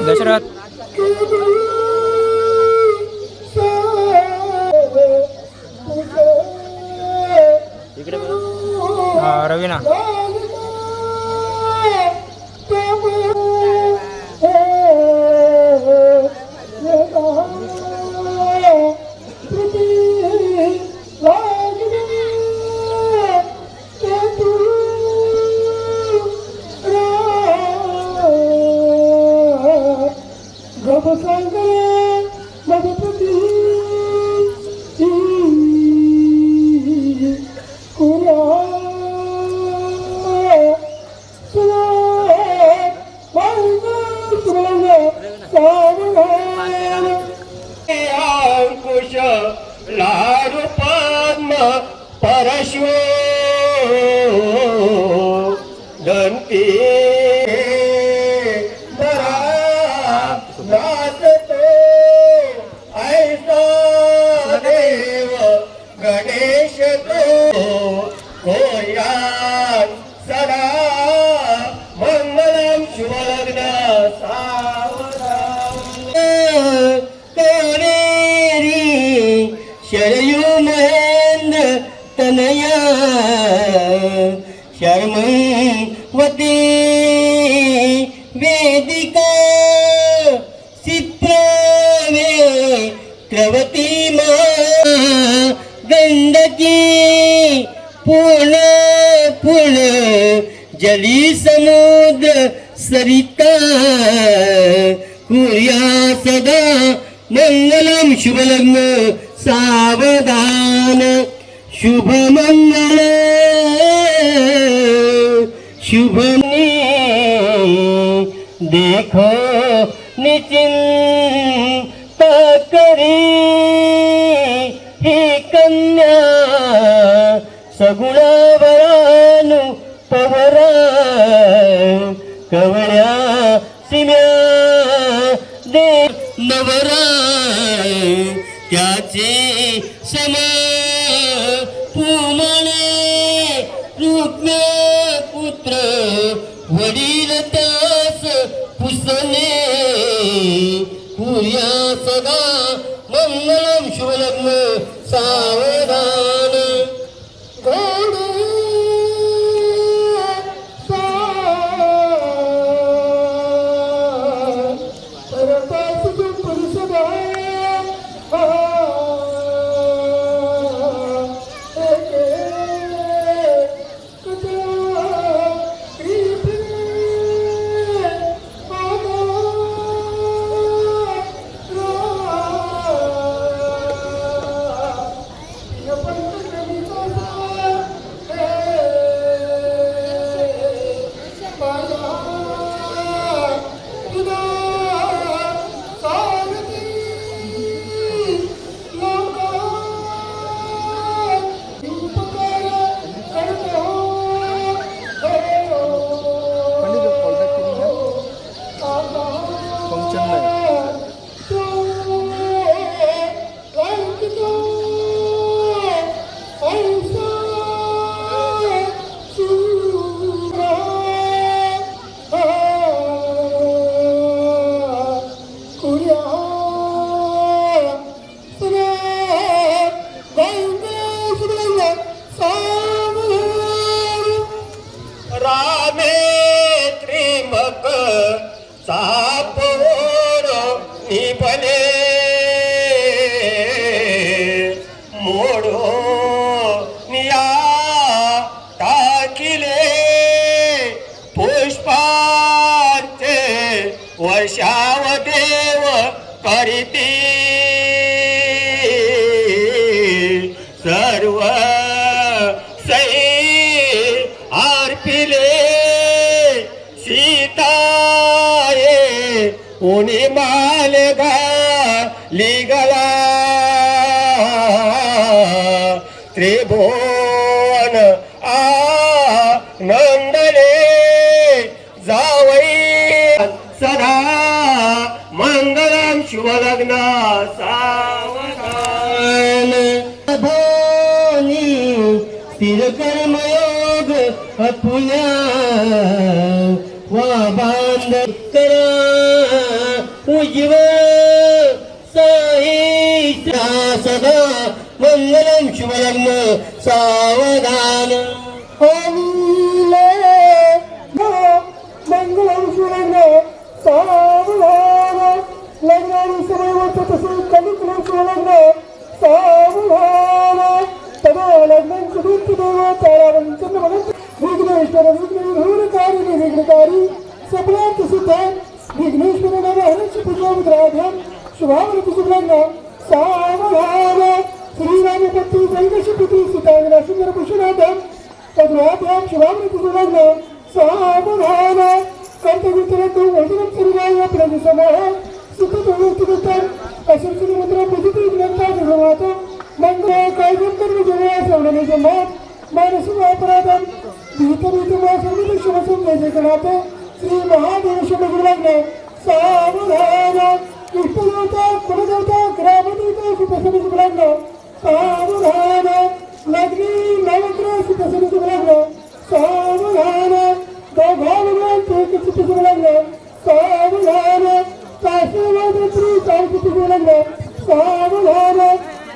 दशरथ रवीना अंकुश लाडू पद्म परशु दंती नाचतो ऐसा देव गणेश तो होयान सदा मंगलम शुभलग्न शरयू महेंद्र तनया शर्मवती वेदिका सिप्रवे क्रवती मा गंडकी पूर्ण पूर्ण जली समुद्र सरिता कुर्या सदा मंगलम शुभलग्न सावधान शुभ मंगल शुभनी देखो निचिंत करी ही कन्या सगुणावरानु पवरा कवळ्या सिम्या दे नवरा त्याचे सम पुमणे रुक्मे पुत्र वडील त्यास पुसणे पुर्या सदा मंगलम शुभलग्न सावधान रामे त्रिमक सापोर निपले मोडो निया टाकिले पुष्पांचे वर्षावदेव करीती सर्व उनी माल घाली गला त्रिभुवन आनंदले जावई सदा मंगलम शुभलग्न सावधान भोनी स्थिर कर्मयोग अपुल्या वा बांध करा उज्व साहित्या सदा मंगलम शुभलग्न सावधान मंगलम शुभलग्न सावधान लग्नाने समय होतं तसं कलिकलम शुभलग्न सावधान तदा लग्नांची भित्ती देवा तारावंचन भगत विघ्नेश्वर विघ्नकारिणी विघ्नकारी सप्रांत सिद्ध विघ्नेश्वर नाम हरच पूजा मुद्राभ्याम शुभावृत्ती शुभलग्न सावधान श्रीरामपती जैनशपती सीतांगना सुंदर भूषणाभ्याम पद्माभ्याम शुभावृत्ती शुभलग्न सावधान कर्तव्यतरतो वचनं सर्वाय प्रदिसमः सुखदोक्तिगतं असंख्य मुद्रा प्रजिती ग्रंथा जगमात मंगळ कायदं कर्म जया श्रवणे जमात मानसिक अपराधं भीतभीतमा सर्व शुभसं जयकनाथ श्री महादेव शुभलग्न सावधान इष्टदेवता कुलदेवता ग्रामदेवता सुप्रसन्न शुभलग्न सावधान लग्नी नवग्रह सुप्रसन्न शुभलग्न सावधान दोघांना शुभलग्न सावधान काशीवादी शुभलग्न सावधान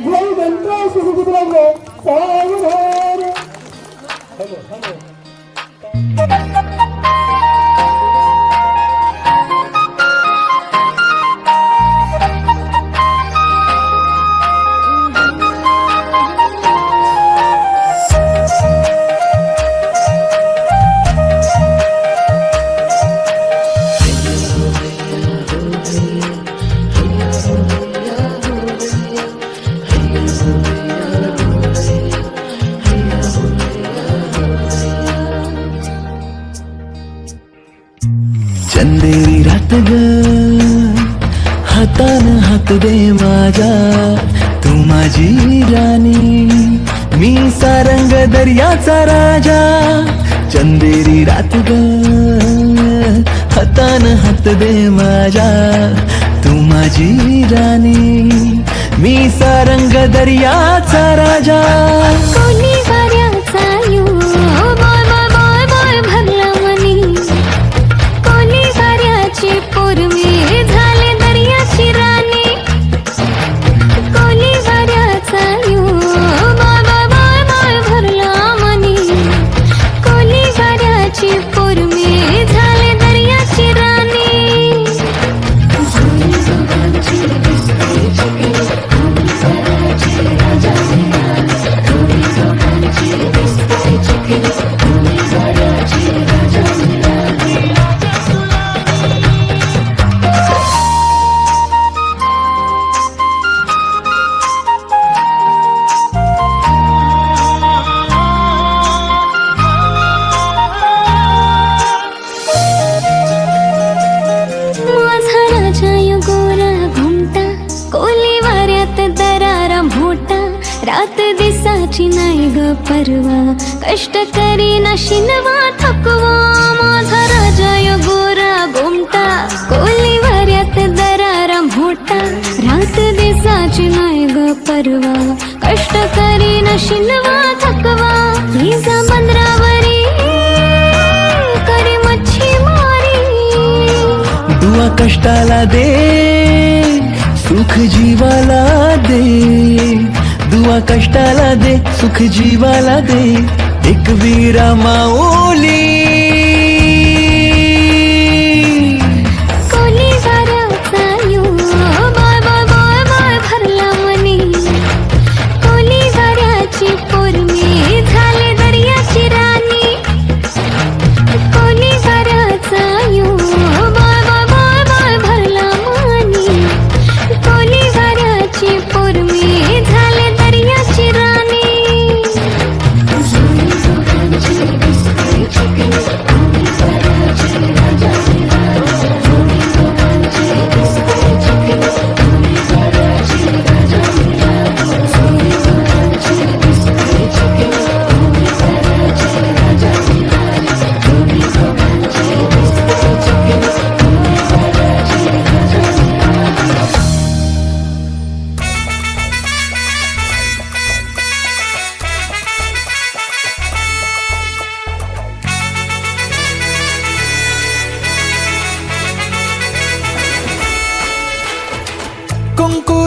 जय घंटा शुभलग्न सावधान चंदेरी रात ग हातान हात दे माझा तू माझी राणी मी सारंग दर्याचा राजा चंदेरी रात ग हातान हात दे माझा तू माझी राणी मी सारंग दर्याचा राजा कोणी वाऱ्याचा यू बोल बोल बोल बोल भरला मनी कोणी वाऱ्याची पोरमी झाले दर्याची राणी कोणी वाऱ्याचा यू बोल बोल बोल बोल भरला मनी कोणी वाऱ्याची पोरमी झाले दर्याची राणी रात दिसाची नाही ग परवा कष्ट करी न शिनवा थकवा माझा राजा यो गोरा गोमटा कोली वाऱ्यात दरारा मोठा रात दिसाची नाही ग परवा कष्ट करी न शिनवा थकवा लिजा बंदरावरी करी मच्छी मारी दुआ कष्टाला दे सुख जीवाला दे दुआ कष्टाला दे सुख जीवाला दे एक वीरा माऊली कोणी वाऱ्याचा यू बोल बोल बोल बोल भरला मनी कोणी वाऱ्याची पोरमी झाले दर्याची राणी कोणी वाऱ्याचा यू बोल बोल बोल बोल भरला मनी कोणी वाऱ्याची पोरमी झाले दर्याची राणी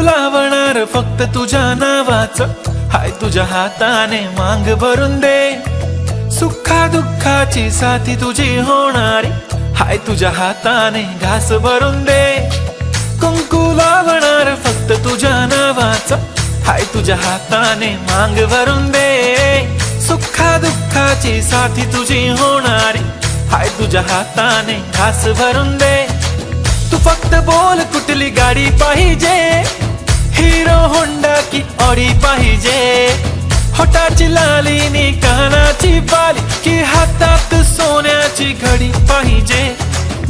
लावणार फक्त तुझ्या नावाचं, हाय तुझ्या हाताने मांग भरून दे. सुखा दुःखाची साथी तुझी होणारी, हाय तुझ्या हाताने घास भरून दे. कुंकू लावणार फक्त तुझ्या नावाचं, हाय तुझ्या हाताने मांग भरून दे. सुखा दुःखाची साथी तुझी होणारी, हाय तुझ्या हाताने घास भरून दे. तू फक्त बोल कुठली गाडी पाहिजे, हिरो होंडा की ऑडी पाहिजे. होटाची लाली नी कानाची बाली, की हातात सोन्याची घडी पाहिजे.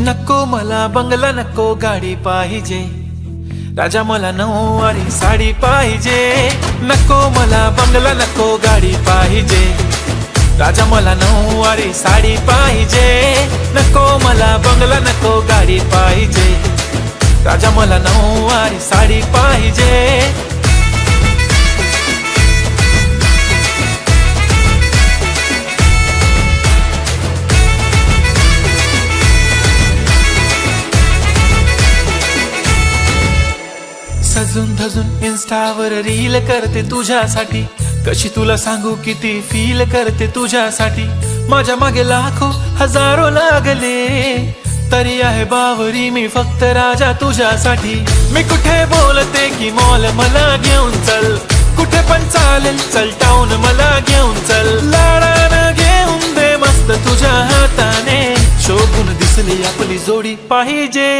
नको मला बंगला, नको गाडी पाहिजे. राजा मला नऊवारी साडी पाहिजे. नको मला बंगला, नको गाडी पाहिजे. राजा मला नऊवारी साडी पाहिजे. नको मला बंगला, नको गाडी पाहिजे. राजा मला नऊवारी साडी पाहिजे. सजून धजून इन्स्टावर रील करते तुझ्यासाठी, कशी तुला सांगू किती फील करते तुझ्यासाठी. माझ्या मागे लाखो हजारो लागले, तरी आहे बावरी मी फक्त राजा तुझ्यासाठी. मी कुठे बोलते की मॉल मला घेऊन चल, कुठे पण चालेल चल टाऊन मला घेऊन चल. लाडानं घेऊन दे मस्त तुझ्या हाताने, शोभून दिसली आपली जोडी पाहिजे.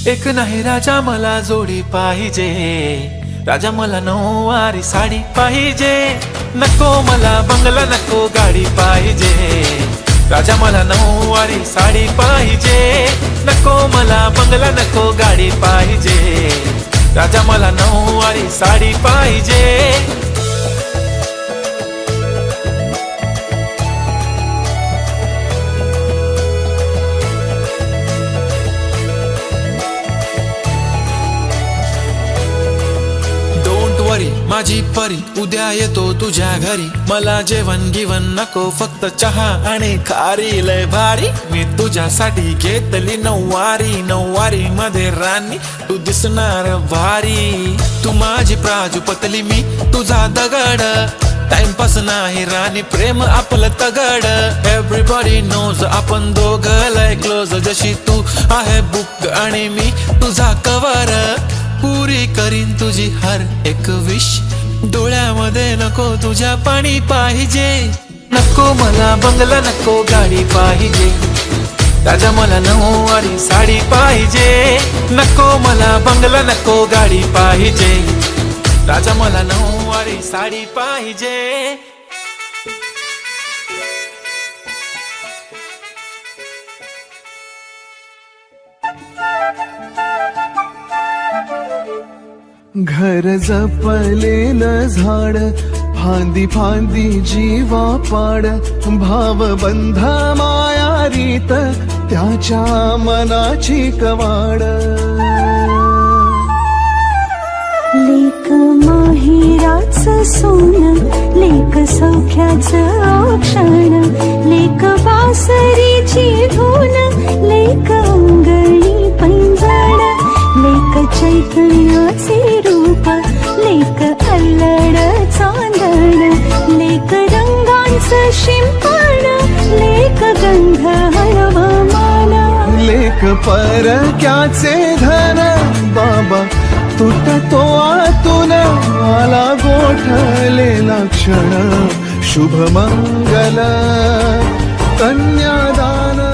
एक नाही राजा मला जोडी पाहिजे. राजा मला नऊवारी साडी पाहिजे. नको मला बंगला, नको गाडी पाहिजे. राजा मला नऊवारी साडी पाहिजे. नको मला बंगला, नको गाडी पाहिजे. राजा मला नऊवारी साडी पाहिजे. माझी परी उद्या येतो तुझ्या घरी. मला जेवण गिवण नको, फक्त चहा आणि खारी लय भारी. मी तुझ्यासाठी घेतली नऊवारी, नऊवारी मध्ये राणी तू दिसणार भारी. तू माझी प्राजूपतली, मी तुझा दगड. टाइमपास नाही राणी, प्रेम आपलं तगड. एव्हरीबॉडी नोज आपण दोघं लय क्लोज. जशी तू आहे बुक आणि मी तुझा कवर. पुरी करीन तुझी हर एक विश. डोळ्यामध्ये नको तुझ्या पाणी पाहिजे. नको मला बंगला, नको गाडी पाहिजे. राजा मला नऊवारी साडी पाहिजे. नको मला बंगला, नको गाडी पाहिजे. राजा मला नऊवारी साडी पाहिजे. घर जपलेलं झाड, फांदी फांदी जीवा पाड. भावबंध माया रीत, त्याच्या मनाची कवाड. लेक माहेराचं सोनं, लेक सौख्याचं औक्षण. लेक बासरीची धून, लेक अंगणी पैंजण. लेक चैतन्याचे रूप, लेक अल्लड चांदण. लेक रंगांचं शिंपण, लेक गंध हळवमान. लेक परक्याचे धन, बाबा तुटतो आतून. आला गोठलेला क्षण, शुभ मंगल कन्यादान.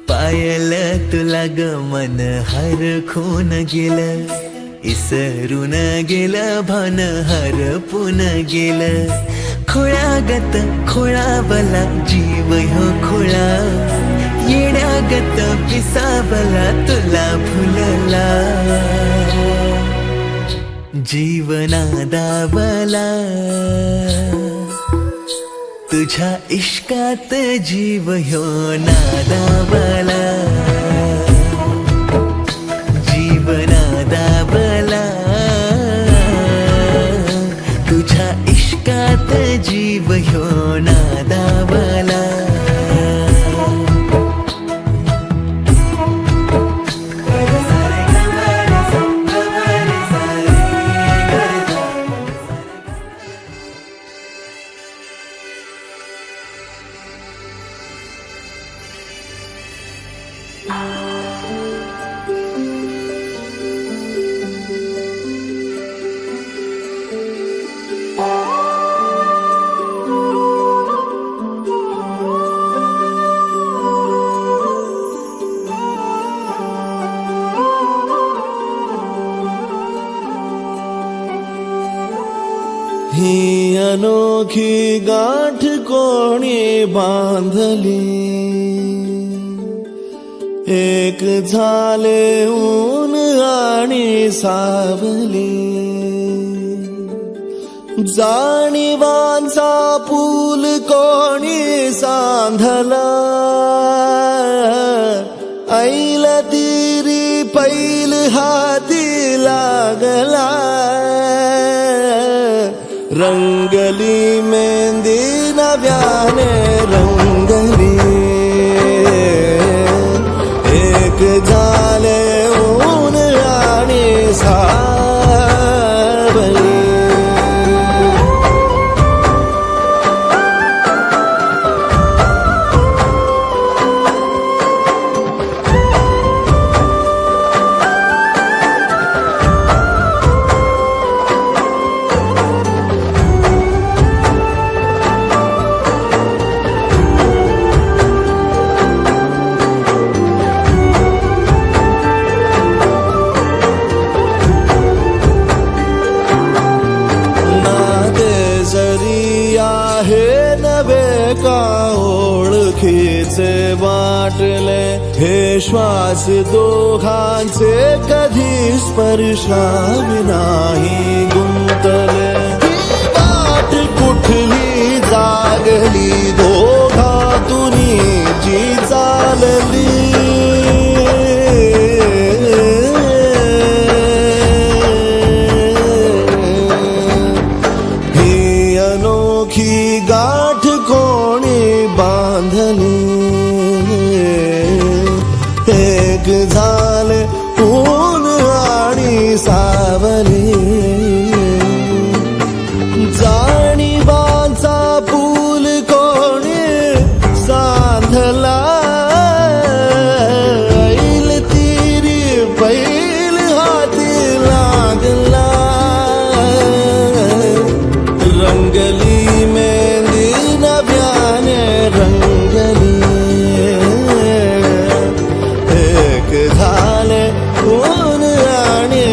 पायल तुला ग मन हरखून गेलं. इसरून गेलं भान हरपून गेलं. खोळागत खोळावला जीव हो खोळा. येण्यागत पिसावला तुला फुलला जीवनादावला तुझ्या इश्कात जीव ह्यो नादावला जीवनादावला तुझ्या इश्कात जीव ह्यो नादावला ही अनोखी गाठ कोणी बांधली एक झाले ऊन आणि सावली जाणीवांचा पूल कोणी सांधला ऐल तिरी पैल हाती लागला रंगली मेहंदी नव्याने रंगली एक झाले ऊन आणि सावली ओळखीचे वाटले हे श्वास दोघांचे कधी स्पर्शाविनाही गुंतले ही वाट कुठली जागली दोघातून जी चालली ही अनोखी गाठ कोणी बांधली एक झाले ऊन आणि सावली जाणीवांचा पूल कोणी सांधला ऐल तिरी पैल हाती लागला रंगली मेहंदी नव्याने रंगली एक झाले ऊन आणि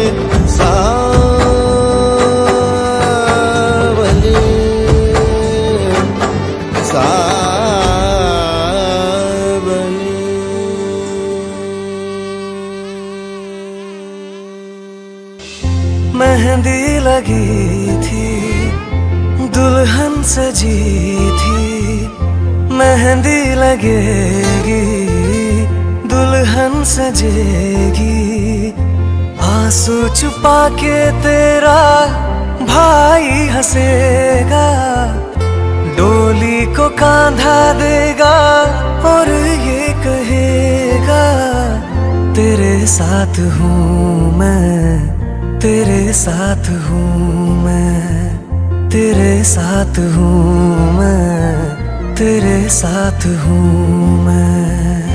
सावली सावली मेहंदी लगी थी दुल्हन सजी थी मेहंदी लगेगी दुल्हन सजेगी आंसू छुपा के तेरा भाई हंसेगा डोली को कांधा देगा और ये कहेगा तेरे साथ हूँ मैं तेरे साथ हूँ मैं तेरे साथ हूँ मैं तेरे साथ हूँ मैं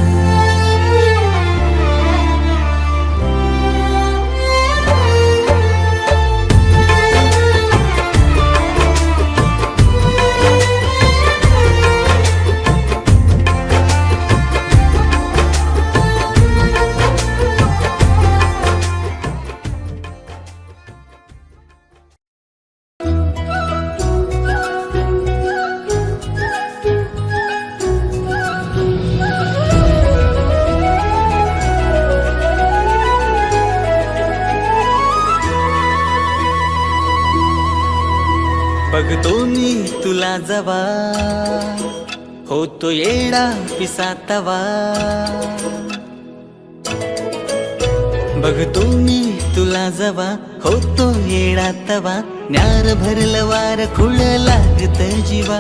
बघतो मी तुला जवा होतो येडा पिसातवा बघतो मी तुला जवा होतो येडा तवा न्यार भरलं वार खुळ लागत जीवा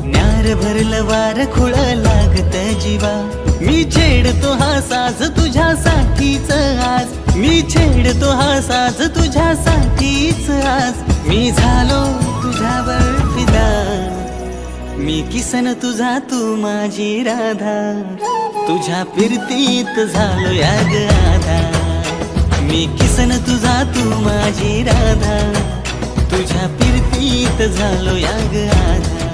न्यार भरलं वार खुळ लागत जीवा मी छेडतो हा साज तुझ्यासाठीच आज मी छेडतो हा साज तुझ्यासाठीच आज मी झालो तुझ्यावर फिदा मी किसन तुझा तू माझी राधा तुझ्या फिरतीत झालो या ग आधा मी किसन तुझा तू माझी राधा तुझ्या फिरतीत झालो या ग आधा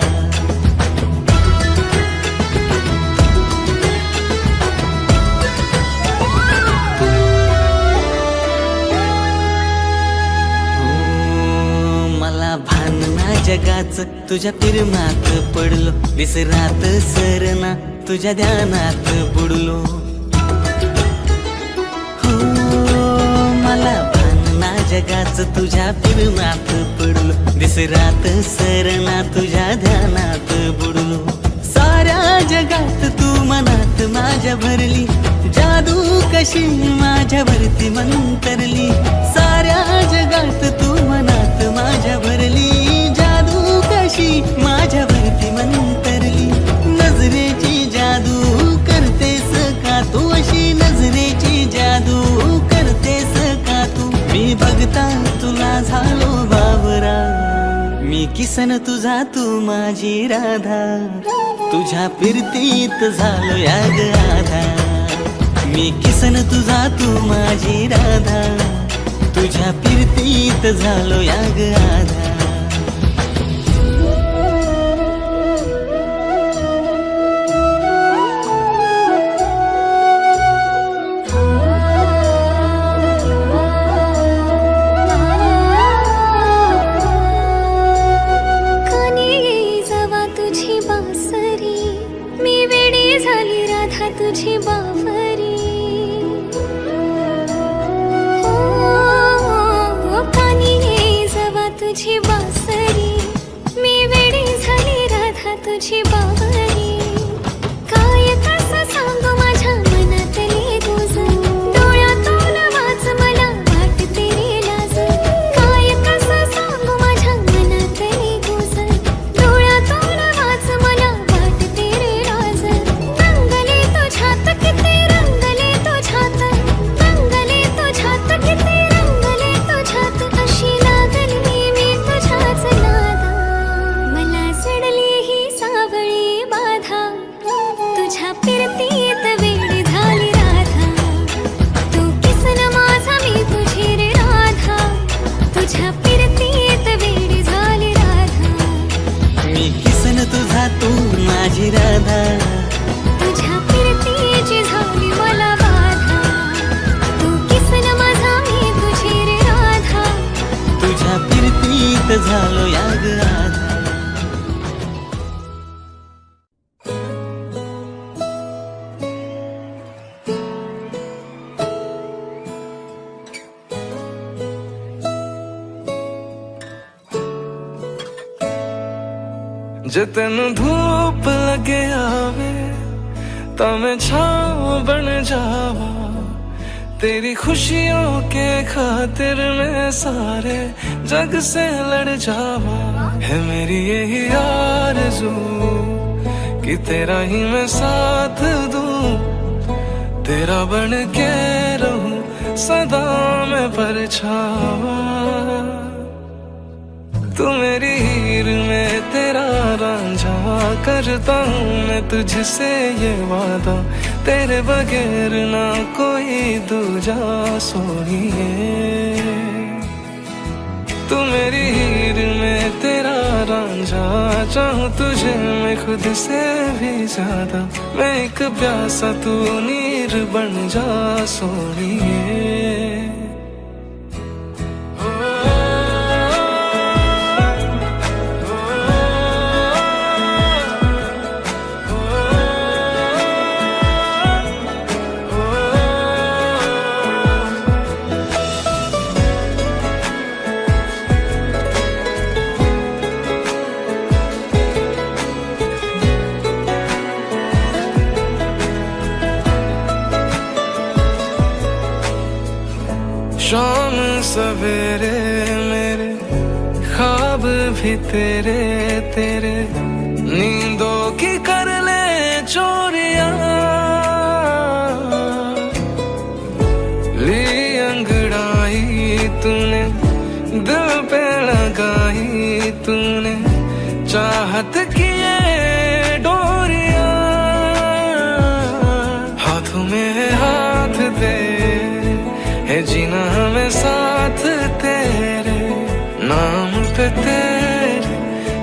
जगाच तुझ्या प्रेमात पडलो विसरात सरना तुझ्या ध्यानात बुडलो हो मला भानना जगाच तुझ्या प्रेमात पडलो विसरात सरना तुझ्या ध्यानात बुडलो साऱ्या जगात तू मनात माझ्या भरली जादू कशी माझ्यावरती मंतरली साऱ्या जगात तू मनात माझ्या भरली कशी माझ्यावरती मंतरली नजरेची जादू करतेस का तू अशी नजरेची जादू करतेस का तू मी बघता तुला झालो बावरा मी किसन तुझा तू माझी राधा तुझ्या फिरतीत झालो या ग आधा मी किसन तुझा तू माझी राधा तुझ्या फिरतीत झालो या ग आधा तुझी बावरी कानी जवा तुझी बासरी मी वेडी झाली राधा तुझी बावरी काय कसं सांगू माझ्या मनातली तुझ डोळ्यातून वाच मला वाटते रे लाज काय कसं सांगू माझ्या मनातली तुझ डोळ्यातून वाच मला वाटते रे लाज किती रंगले तुझ्यात रंगले तुझ्यात किती रंगले तुझ्यात अशी लागली मी तुझ्याच नादा मला चढली ही सावळी बाधा तुझ्या फिरतीत वेडी झाली राधा तू किसन माझा मी तुझी रे राधा तुझ्या फिरतीत वेडी झाली राधा मी किसन तुझा तू माझी राधा तुझ्या फिरतीची झाली मला बाधा तू किसन माझा मी तुझी रे राधा तुझ्या फिरतीत झालो या ग आधा जे तेन धूप लगे आवे ता मैं छाँव बन जावा तेरी खुशियों के खातिर मैं सारे जग से लड़ जावा है मेरी यही आरज़ू कि तेरा ही मैं साथ दूं तेरा बन के रहूं सदा मैं परछावा तू मेरी हीर में तेरा रांझा करता हूँ मैं तुझसे ये वादा तेरे बगैर ना कोई दूजा सोनिए तू मेरी हीर में तेरा रांझा चाहूँ तुझे मैं खुद से भी ज्यादा मैं एक प्यासा तू नीर बन जा सोनिए सवेरे मेरे ख्वाब भी तेरे तेरे, नींदों की कर ले चोरियां, ली अंगड़ाई तूने दिल पे लगाई तूने, चाहत की ये डोरियां, हाथों में हाथ दे है जीना हमें साथ तेरे, नाम पे तेरे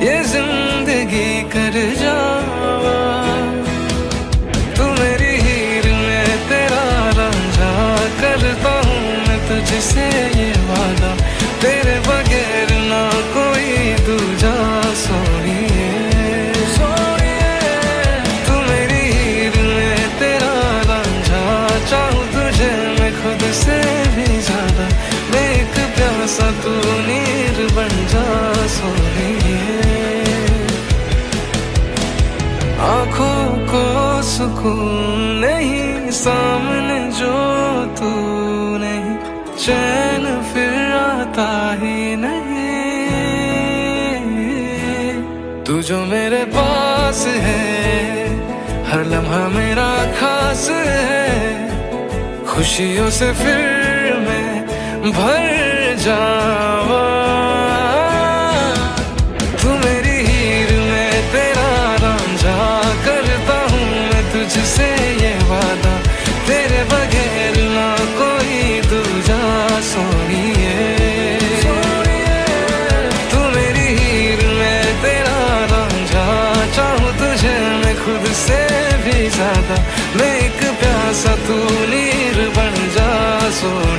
ये जिंदगी कर जावा। तू मेरी हीर में तेरा रांझा, करता हूँ मैं तुझसे ये वादा, तेरे बगैर ना कोई दूजा सोनिए सोनिए। तू मेरी हीर में तेरा रांझा, चाहूँ तुझे मैं खुद से भी ज्यादा, मैं एक प्यासा तू नीर बन जा सोनिए। आँखों को सुकून नहीं सामने जो तू नहीं, चैन फिर आता ही नहीं। तू जो मेरे पास है हर लम्हा मेरा खास है, खुशियों से फिर मैं भर जावा। तू मेरी हीर में तेरा रांझा, करता हूँ मैं तुझसे ये वादा, तेरे बगैर ना कोई दूजा सोनिए सोनिए। तू मेरी हीर में तेरा रांझा, चाहूँ तुझे मैं खुद से भी ज्यादा, मैं एक प्यासा तू नीर बन जा सोनिए।